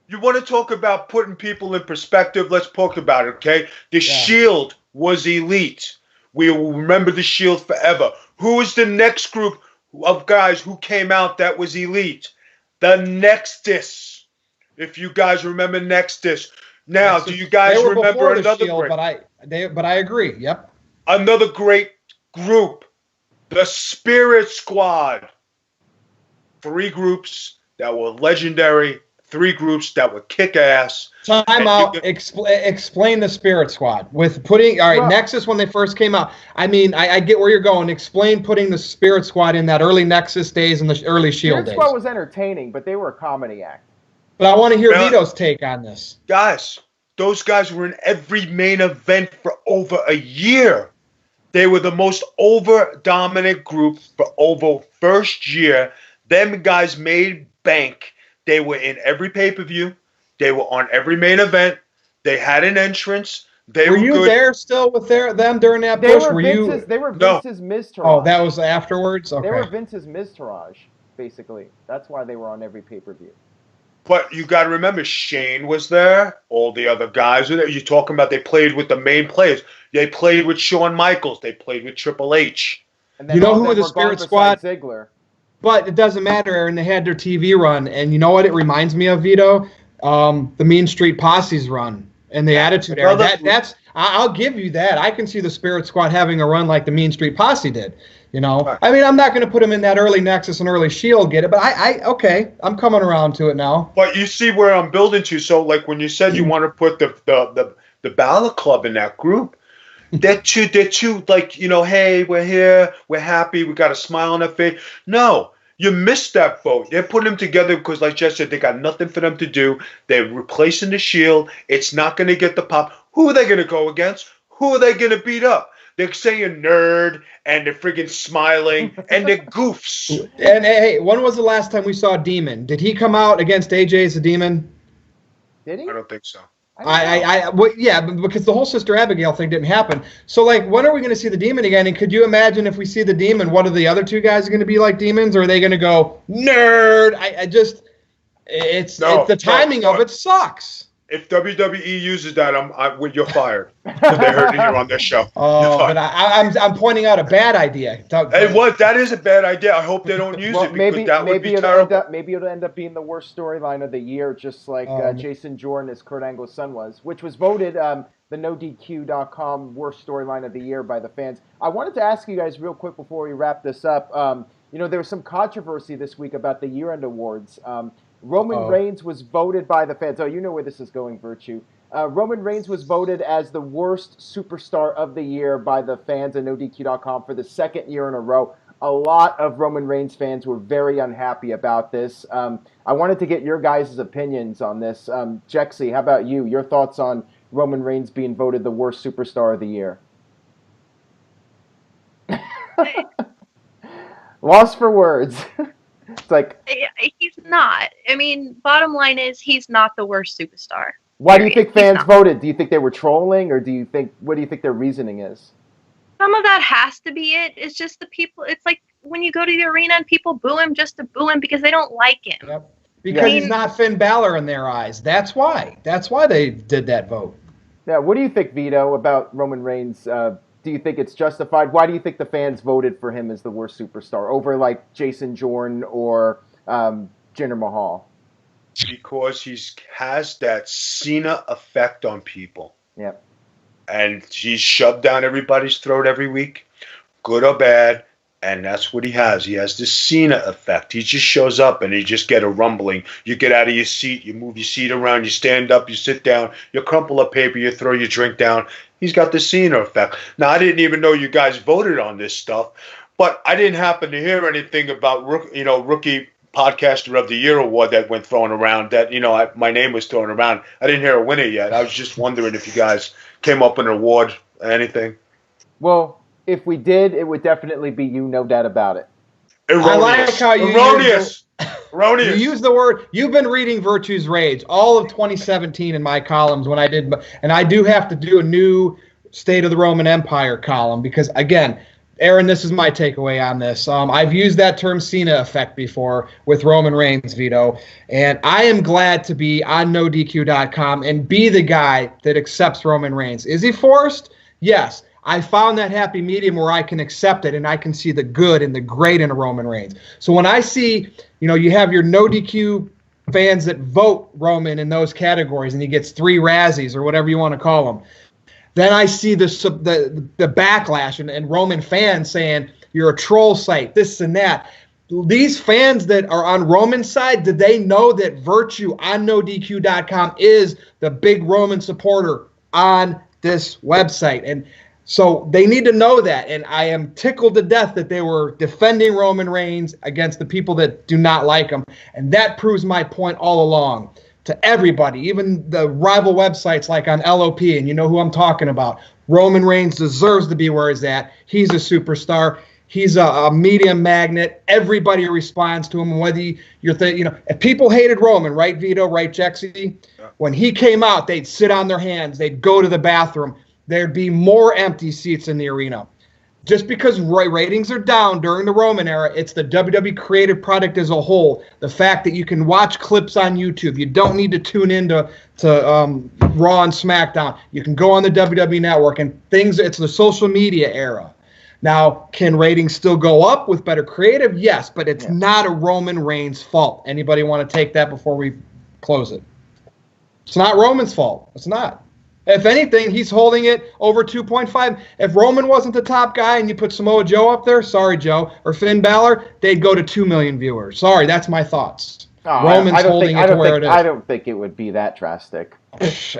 you want to talk about putting people in perspective? Let's talk about it, okay? The Shield was elite. We will remember the Shield forever. Who is the next group of guys who came out that was elite? The Nexus. If you guys remember Nexus. Now, do you guys remember another Shield, but I agree. Yep. Another great group, the Spirit Squad. 3 groups that were legendary, 3 groups that would kick ass. Time out. Explain the Spirit Squad with putting. All right, Nexus when they first came out. I mean, I get where you're going. Explain putting the Spirit Squad in that early Nexus days and the early Shield days. Spirit Squad was entertaining, but they were a comedy act. But I want to hear Vito's take on this. Guys, those guys were in every main event for over a year. They were the most over-dominant group for over first year. Them guys made bank. They were in every pay-per-view. They were on every main event. They had an entrance. Were you good. There still with them during that push? They were Vince's Miztourage. Oh, that was afterwards? Okay. They were Vince's Miztourage, basically. That's why they were on every pay-per-view. But you got to remember, Shane was there. All the other guys were there. You're talking about they played with the main players. They played with Shawn Michaels. They played with Triple H. And then you know who was the Spirit Squad? Ziggler. But it doesn't matter, and they had their TV run. And you know what it reminds me of, Vito? The Mean Street Posse's run and the Attitude Era. I'll give you that. I can see the Spirit Squad having a run like the Mean Street Posse did. You know, right. I mean, I'm not going to put them in that early Nexus and early Shield, get it, but okay, I'm coming around to it now. But you see where I'm building to. So, like when you said you want to put the Balor Club in that group, they're too like, you know, hey, we're here, we're happy, we got a smile on our face. No, you missed that boat. They're putting them together because, like Jeff said, they got nothing for them to do. They're replacing the Shield. It's not going to get the pop. Who are they going to go against? Who are they going to beat up? They're saying nerd, and they're friggin' smiling, and they're goofs. And hey, when was the last time we saw Demon? Did he come out against AJ as a Demon? Did he? I don't think so. Yeah, because the whole Sister Abigail thing didn't happen. So, like, when are we going to see the Demon again? And could you imagine if we see the Demon, what are the other 2 guys going to be like demons? Or are they going to go, nerd? The timing of it sucks. If WWE uses that, you're fired. They heard it here on their show. Oh, but I'm pointing out a bad idea. That is a bad idea. I hope they don't use it because that would be terrible. Maybe it'll end up being the worst storyline of the year, just like Jason Jordan as Kurt Angle's son was, which was voted the NoDQ.com worst storyline of the year by the fans. I wanted to ask you guys real quick before we wrap this up. There was some controversy this week about the year-end awards. Roman Reigns was voted by the fans. Oh, you know where this is going, Virtue. Roman Reigns was voted as the worst superstar of the year by the fans at NoDQ.com for the 2nd year in a row. A lot of Roman Reigns fans were very unhappy about this. I wanted to get your guys' opinions on this. Jexy, how about you? Your thoughts on Roman Reigns being voted the worst superstar of the year? Lost for words. It's like he's not. I mean, bottom line is he's not the worst superstar. Why do you think fans voted? Do you think they were trolling, or what do you think their reasoning is? Some of that has to be it. It's just the people. It's like when you go to the arena and people boo him just to boo him because they don't like him. Yep. Because he's not Finn Balor in their eyes. That's why. That's why they did that vote. Yeah. What do you think, Vito, about Roman Reigns? Do you think it's justified? Why do you think the fans voted for him as the worst superstar over like Jason Jordan or Jinder Mahal? Because he has that Cena effect on people. Yep. And he's shoved down everybody's throat every week, good or bad, and that's what he has. He has this Cena effect. He just shows up and you just get a rumbling. You get out of your seat, you move your seat around, you stand up, you sit down, you crumple up paper, you throw your drink down. He's got the Cena effect. Now, I didn't even know you guys voted on this stuff, but I didn't happen to hear anything about rookie Podcaster of the Year award that went thrown around. That my name was thrown around. I didn't hear a winner yet. I was just wondering if you guys came up with an award, anything. Well, if we did, it would definitely be you, no doubt about it. Erroneous. I like how you erroneous. Erroneous. You use the word. You've been reading Virtue's Rage all of 2017 in my columns when I did, and I do have to do a new State of the Roman Empire column because, again, Aaron, this is my takeaway on this. I've used that term Cena effect before with Roman Reigns, Vito, and I am glad to be on NoDQ.com and be the guy that accepts Roman Reigns. Is he forced? Yes. I found that happy medium where I can accept it and I can see the good and the great in a Roman Reigns. So when I see, you have your NoDQ fans that vote Roman in those categories and he gets 3 Razzies or whatever you want to call them, then I see the backlash and Roman fans saying, you're a troll site, this and that. These fans that are on Roman's side, did they know that Virtue on NoDQ.com is the big Roman supporter on this website? And so they need to know that, and I am tickled to death that they were defending Roman Reigns against the people that do not like him, and that proves my point all along to everybody, even the rival websites like on LOP, and you know who I'm talking about. Roman Reigns deserves to be where he's at. He's a superstar. He's a media magnet. Everybody responds to him, whether if people hated Roman, right, Vito, right, Jexy? Yeah. When he came out, they'd sit on their hands. They'd go to the bathroom. There'd be more empty seats in the arena. Just because ratings are down during the Roman era, it's the WWE creative product as a whole. The fact that you can watch clips on YouTube. You don't need to tune into Raw and SmackDown. You can go on the WWE Network and things. It's the social media era. Now, can ratings still go up with better creative? Yes, but it's not a Roman Reigns' fault. Anybody want to take that before we close it? It's not Roman's fault. It's not. If anything, he's holding it over 2.5. If Roman wasn't the top guy and you put Samoa Joe up there, sorry, Joe, or Finn Balor, they'd go to 2 million viewers. Sorry, that's my thoughts. Roman's holding it to where it is. I don't think it would be that drastic.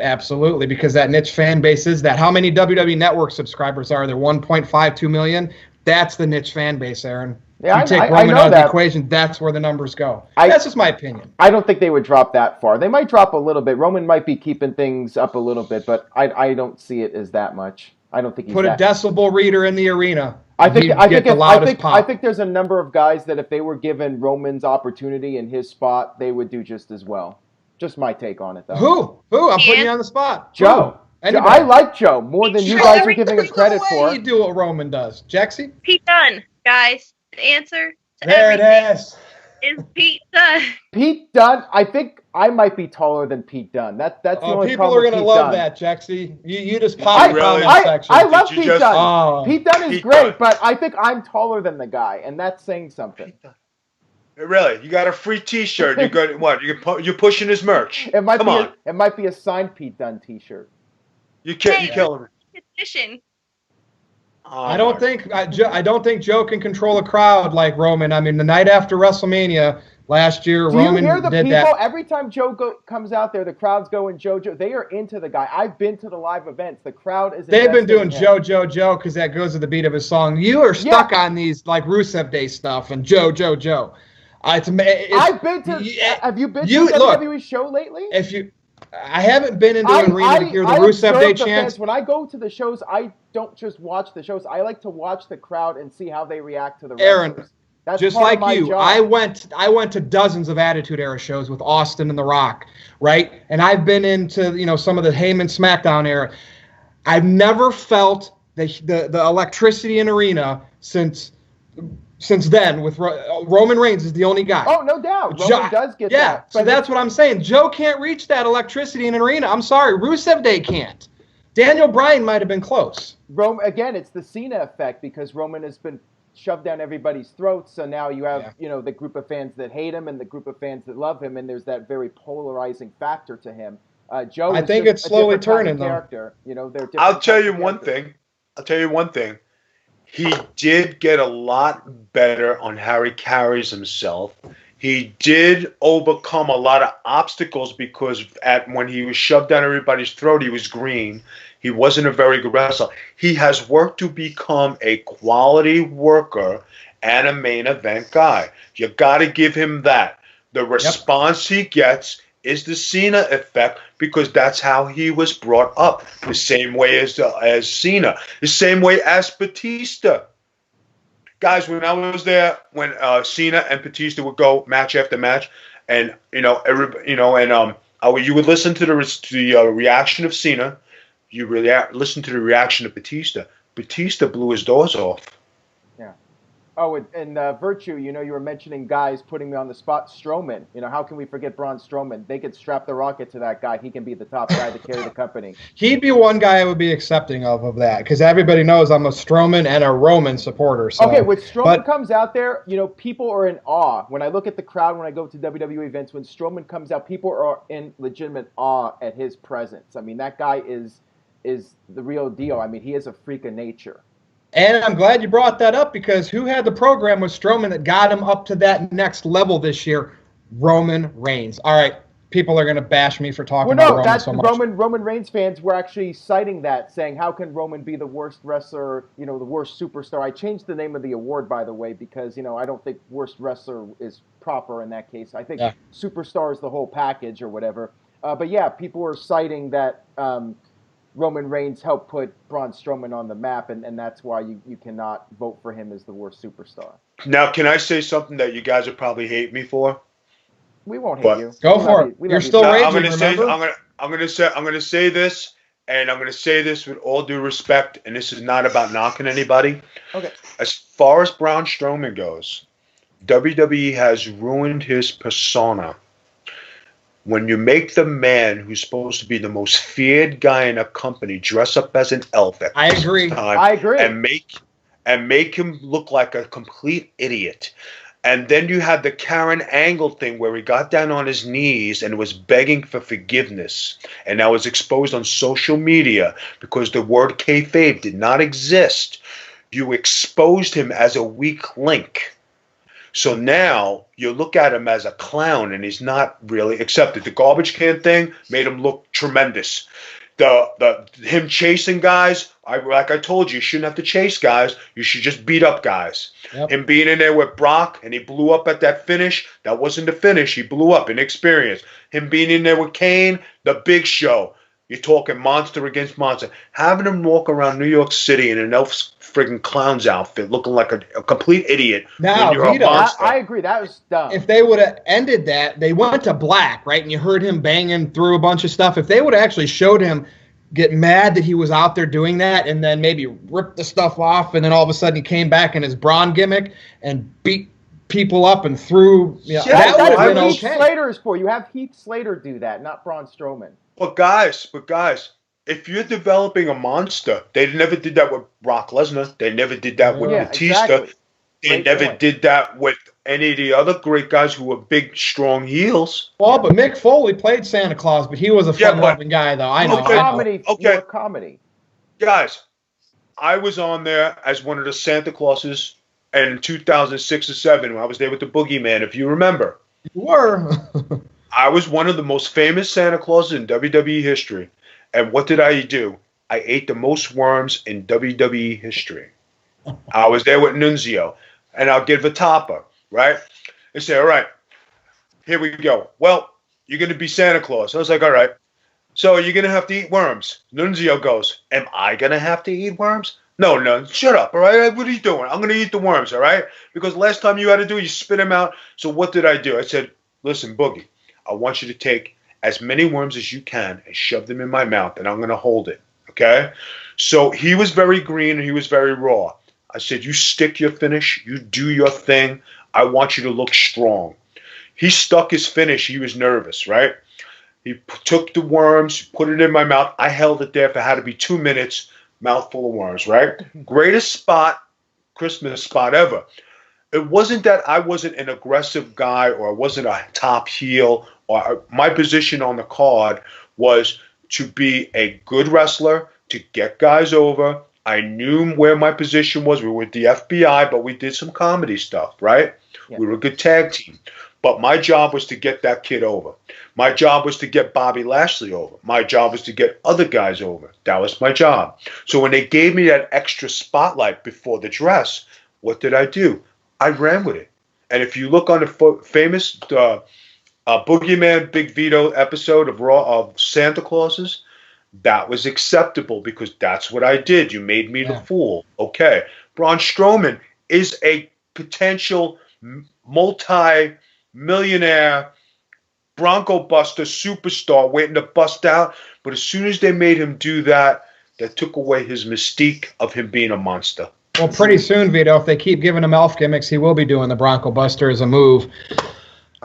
Absolutely, because that niche fan base is that. How many WWE Network subscribers are there? 1.52 million? That's the niche fan base, Aaron. Yeah, if you take Roman out of the equation, that's where the numbers go. That's just my opinion. I don't think they would drop that far. They might drop a little bit. Roman might be keeping things up a little bit, but I don't see it as that much. I don't think he's put a decibel reader in the arena. I think there's a number of guys that if they were given Roman's opportunity in his spot, they would do just as well. Just my take on it, though. Who? I'm putting you on the spot. Joe. I like Joe more than you guys are giving him credit for. You do what Roman does, Jexy. Pete Dunne, guys. The answer to there everything is Pete Dunne. Pete Dunne. I think I might be taller than Pete Dunne. That's the only people problem. People are going to love that, Jexy. You just popped the comment section. I love Pete Dunne. Pete Dunne is great, but I think I'm taller than the guy, and that's saying something. Really? You got a free T-shirt. You got what? You're pushing his merch. It might be a signed Pete Dunne T-shirt. You killing me. Edition. I don't think Joe can control a crowd like Roman. I mean, the night after WrestleMania last year, Roman you hear the did people, that. Every time Joe comes out there, the crowd's going Joe. They are into the guy. I've been to the live events. The crowd is. They've been doing Joe because that goes to the beat of his song. You are stuck on these like Rusev Day stuff and Joe. I've been to. Have you been to a WWE show lately? I haven't been into an arena to hear the Rusev Day chants. When I go to the shows, I don't just watch the shows. I like to watch the crowd and see how they react to the wrestlers. Aaron, that's just like you. Job. I went to dozens of Attitude Era shows with Austin and The Rock, right? And I've been into some of the Heyman SmackDown era. I've never felt the electricity in arena since then. With Roman Reigns is the only guy. Oh, no doubt. Roman does get that. Yeah, so that's what I'm saying. Joe can't reach that electricity in an arena. I'm sorry. Rusev Day can't. Daniel Bryan might have been close. Again, it's the Cena effect because Roman has been shoved down everybody's throats. So now you have the group of fans that hate him and the group of fans that love him, and there's that very polarizing factor to him. Joe, I think it's slowly turning though. I'll tell you one thing. He did get a lot better on how he carries himself. He did overcome a lot of obstacles because when he was shoved down everybody's throat, he was green. He wasn't a very good wrestler. He has worked to become a quality worker and a main event guy. You got to give him that. The response he gets is the Cena effect because that's how he was brought up. The same way as Cena. The same way as Batista. Guys, when I was there, when Cena and Batista would go match after match, and you would listen to the reaction of Cena, you really listen to the reaction of Batista. Batista blew his doors off. Yeah. Oh, and Virtue, you were mentioning guys putting me on the spot. Strowman, how can we forget Braun Strowman? They could strap the rocket to that guy. He can be the top guy to carry the company. He'd be one guy I would be accepting of that because everybody knows I'm a Strowman and a Roman supporter. So. Okay, when Strowman comes out there, people are in awe. When I look at the crowd when I go to WWE events, when Strowman comes out, people are in legitimate awe at his presence. I mean, that guy is the real deal. I mean, he is a freak of nature. And I'm glad you brought that up because who had the program with Strowman that got him up to that next level this year? Roman Reigns. All right, people are going to bash me for talking about Roman so much. Roman Reigns fans were actually citing that, saying, how can Roman be the worst wrestler, the worst superstar? I changed the name of the award, by the way, because, I don't think worst wrestler is proper in that case. I think superstar is the whole package or whatever. But yeah, people were citing that Roman Reigns helped put Braun Strowman on the map, and that's why you cannot vote for him as the worst superstar. Now, can I say something that you guys would probably hate me for? We won't hate you. Go for it. You're still raging, remember? I'm gonna say this, and I'm gonna say this with all due respect, and this is not about knocking anybody. Okay. As far as Braun Strowman goes, WWE has ruined his persona. When you make the man who's supposed to be the most feared guy in a company dress up as an elf at I agree. And make him look like a complete idiot. And then you had the Karen Angle thing where he got down on his knees and was begging for forgiveness. And that was exposed on social media because the word kayfabe did not exist. You exposed him as a weak link. So now you look at him as a clown, and he's not really accepted. The garbage can thing made him look tremendous. Him chasing guys, like I told you shouldn't have to chase guys. You should just beat up guys. Yep. Him being in there with Brock, and he blew up at that finish. That wasn't the finish. He blew up, inexperience. Him being in there with Kane, the big show. You're talking monster against monster. Having him walk around New York City in an elf friggin' clown's outfit, looking like a complete idiot. Now, Vito, I agree. That was dumb. If they would have ended that, they went to black, right? And you heard him banging through a bunch of stuff. If they would have actually showed him get mad that he was out there doing that and then maybe ripped the stuff off and then all of a sudden he came back in his Braun gimmick and beat people up and threw, that would have been Heath Slater is for. You have Heath Slater do that, not Braun Strowman. But guys, if you're developing a monster, they never did that with Brock Lesnar. They never did that with Batista. Exactly. They never did that with any of the other great guys who were big, strong heels. Well, but Mick Foley played Santa Claus, but he was a fun-loving guy, though. I know. More comedy. Guys, I was on there as one of the Santa Clauses in 2006 or 7 when I was there with the Boogeyman, if you remember. You were. I was one of the most famous Santa Clauses in WWE history. And what did I do? I ate the most worms in WWE history. I was there with Nunzio. And I'll give a topper, right? They say, all right, here we go. Well, you're going to be Santa Claus. I was like, all right. So you're going to have to eat worms. Nunzio goes, am I going to have to eat worms? No, shut up, all right? What are you doing? I'm going to eat the worms, all right? Because last time you had to do it, you spit them out. So what did I do? I said, listen, Boogie, I want you to take as many worms as you can and shove them in my mouth, and I'm going to hold it, okay? So he was very green and he was very raw. I said, you stick your finish, you do your thing. I want you to look strong. He stuck his finish. He was nervous, right? He took the worms, put it in my mouth. I held it there for had to be 2 minutes, mouthful of worms, right? Greatest spot, Christmas spot ever. It wasn't that I wasn't an aggressive guy or I wasn't a top heel. Or my position on the card was to be a good wrestler, to get guys over. I knew where my position was. We were with the FBI, but we did some comedy stuff, right? Yeah. We were a good tag team. But my job was to get that kid over. My job was to get Bobby Lashley over. My job was to get other guys over. That was my job. So when they gave me that extra spotlight before the dress, what did I do? I ran with it. And if you look on the famous Boogeyman Big Vito episode of Santa Clauses, that was acceptable because that's what I did. You made me the fool. Okay. Braun Strowman is a potential multi-millionaire Bronco Buster superstar waiting to bust out. But as soon as they made him do that, that took away his mystique of him being a monster. Well, pretty soon, Vito, if they keep giving him elf gimmicks, he will be doing the Bronco Buster as a move.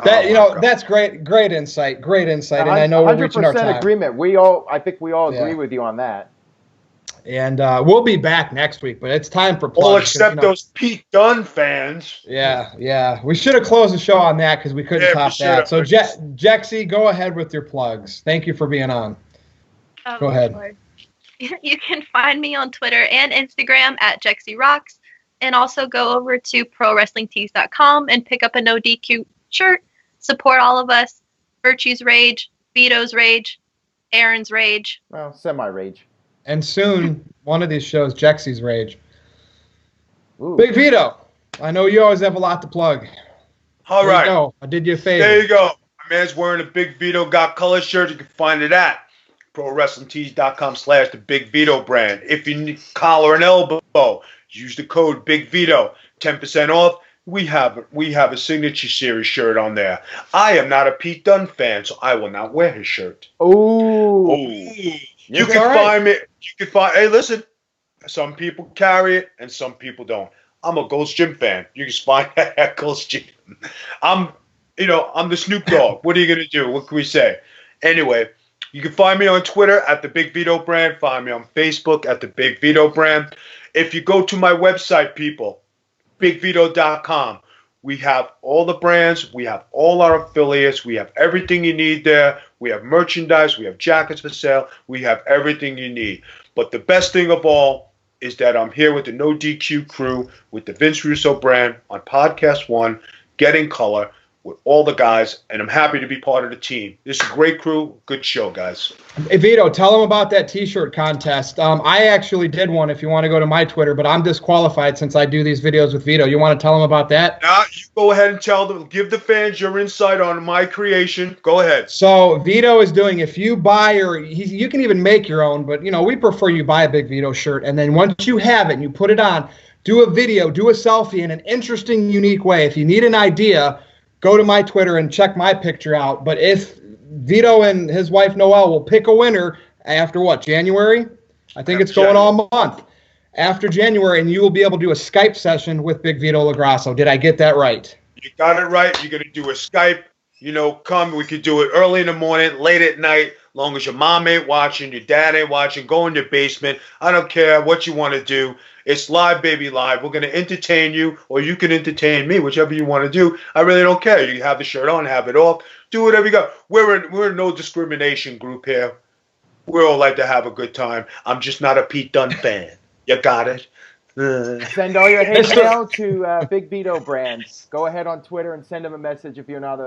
That's great insight. Great insight. And I know we're reaching our time. 100% agreement. I think we all agree with you on that. And we'll be back next week, but it's time for plugs. All except those Pete Dunne fans. Yeah. We should have closed the show on that because we couldn't top that. So, Jexy, go ahead with your plugs. Thank you for being on. Go ahead. Lord. You can find me on Twitter and Instagram at JexyRocks, and also go over to ProWrestlingTees.com and pick up a No DQ shirt. Support all of us. Virtue's Rage, Vito's Rage, Aaron's Rage. Well, semi-rage. And soon, one of these shows, Jexy's Rage. Ooh. Big Vito, I know you always have a lot to plug. All right. Go. I did you a favor. There you go. My man's wearing a Big Vito Got Color shirt. You can find it at ProWrestlingTees.com/the Big Vito brand. If you need collar and elbow, use the code Big Vito, 10% off. We have a signature series shirt on there. I am not a Pete Dunne fan, so I will not wear his shirt. Oh. You can find me. Hey, listen. Some people carry it, and some people don't. I'm a Ghost Gym fan. You can find that at Ghost Gym. I'm the Snoop Dogg. What are you gonna do? What can we say? Anyway, you can find me on Twitter at the Big Vito brand. Find me on Facebook at the Big Vito brand. If you go to my website, people, BigVito.com. We have all the brands. We have all our affiliates. We have everything you need there. We have merchandise. We have jackets for sale. We have everything you need. But the best thing of all is that I'm here with the No DQ crew, with the Vince Russo brand on Podcast One, Getting Color, with all the guys, and I'm happy to be part of the team. This is a great crew. Good show, guys. Hey, Vito, tell them about that T-shirt contest. I actually did one if you want to go to my Twitter, but I'm disqualified since I do these videos with Vito. You want to tell them about that? Now, you go ahead and tell them. Give the fans your insight on my creation. Go ahead. So Vito is doing, if you buy you can even make your own, but, we prefer you buy a Big Vito shirt, and then once you have it and you put it on, do a video, do a selfie in an interesting, unique way. If you need an idea, go to my Twitter and check my picture out. But if Vito and his wife Noelle will pick a winner after January? I think it's going all month. After January, and you will be able to do a Skype session with Big Vito LaGrasso. Did I get that right? You got it right. You're going to do a Skype. Come. We could do it early in the morning, late at night, long as your mom ain't watching, your dad ain't watching. Go in your basement. I don't care what you want to do. It's live, baby, live. We're going to entertain you, or you can entertain me, whichever you want to do. I really don't care. You can have the shirt on, have it off, do whatever you got. We're a no discrimination group here. We all like to have a good time. I'm just not a Pete Dunne fan. You got it? Send all your hate mail to Big Vito brands. Go ahead on Twitter and send him a message if you're not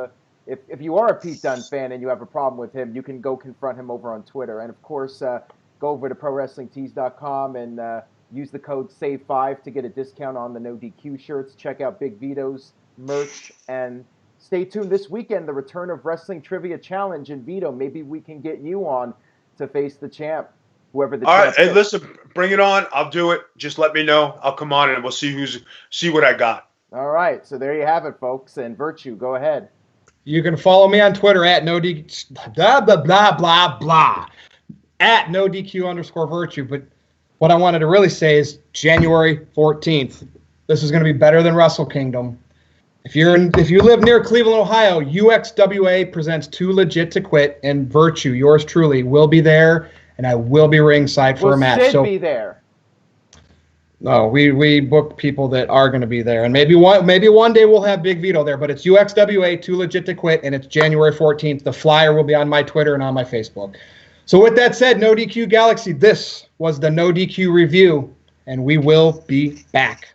if you are a Pete Dunne fan and you have a problem with him, you can go confront him over on Twitter. And of course, go over to ProWrestlingTees.com and use the code SAVE5 to get a discount on the No DQ shirts. Check out Big Vito's merch, and stay tuned this weekend, the return of Wrestling Trivia Challenge. And Vito, maybe we can get you on to face the champ, whoever the champ is. All right, hey, listen, bring it on. I'll do it. Just let me know. I'll come on and we'll see what I got. All right, so there you have it, folks. And Virtue, go ahead. You can follow me on Twitter at blah, blah, blah, blah, blah, at NoDQ_Virtue. But what I wanted to really say is January 14th. This is going to be better than Wrestle Kingdom. If you live near Cleveland, Ohio, UXWA presents Too Legit to Quit, and Virtue, yours truly, will be there, and I will be ringside for a match. Sid be there? No, we booked people that are going to be there, and maybe one day we'll have Big Vito there. But it's UXWA, Too Legit to Quit, and it's January 14th. The flyer will be on my Twitter and on my Facebook. So with that said, No DQ Galaxy, this was the No DQ review, and we will be back.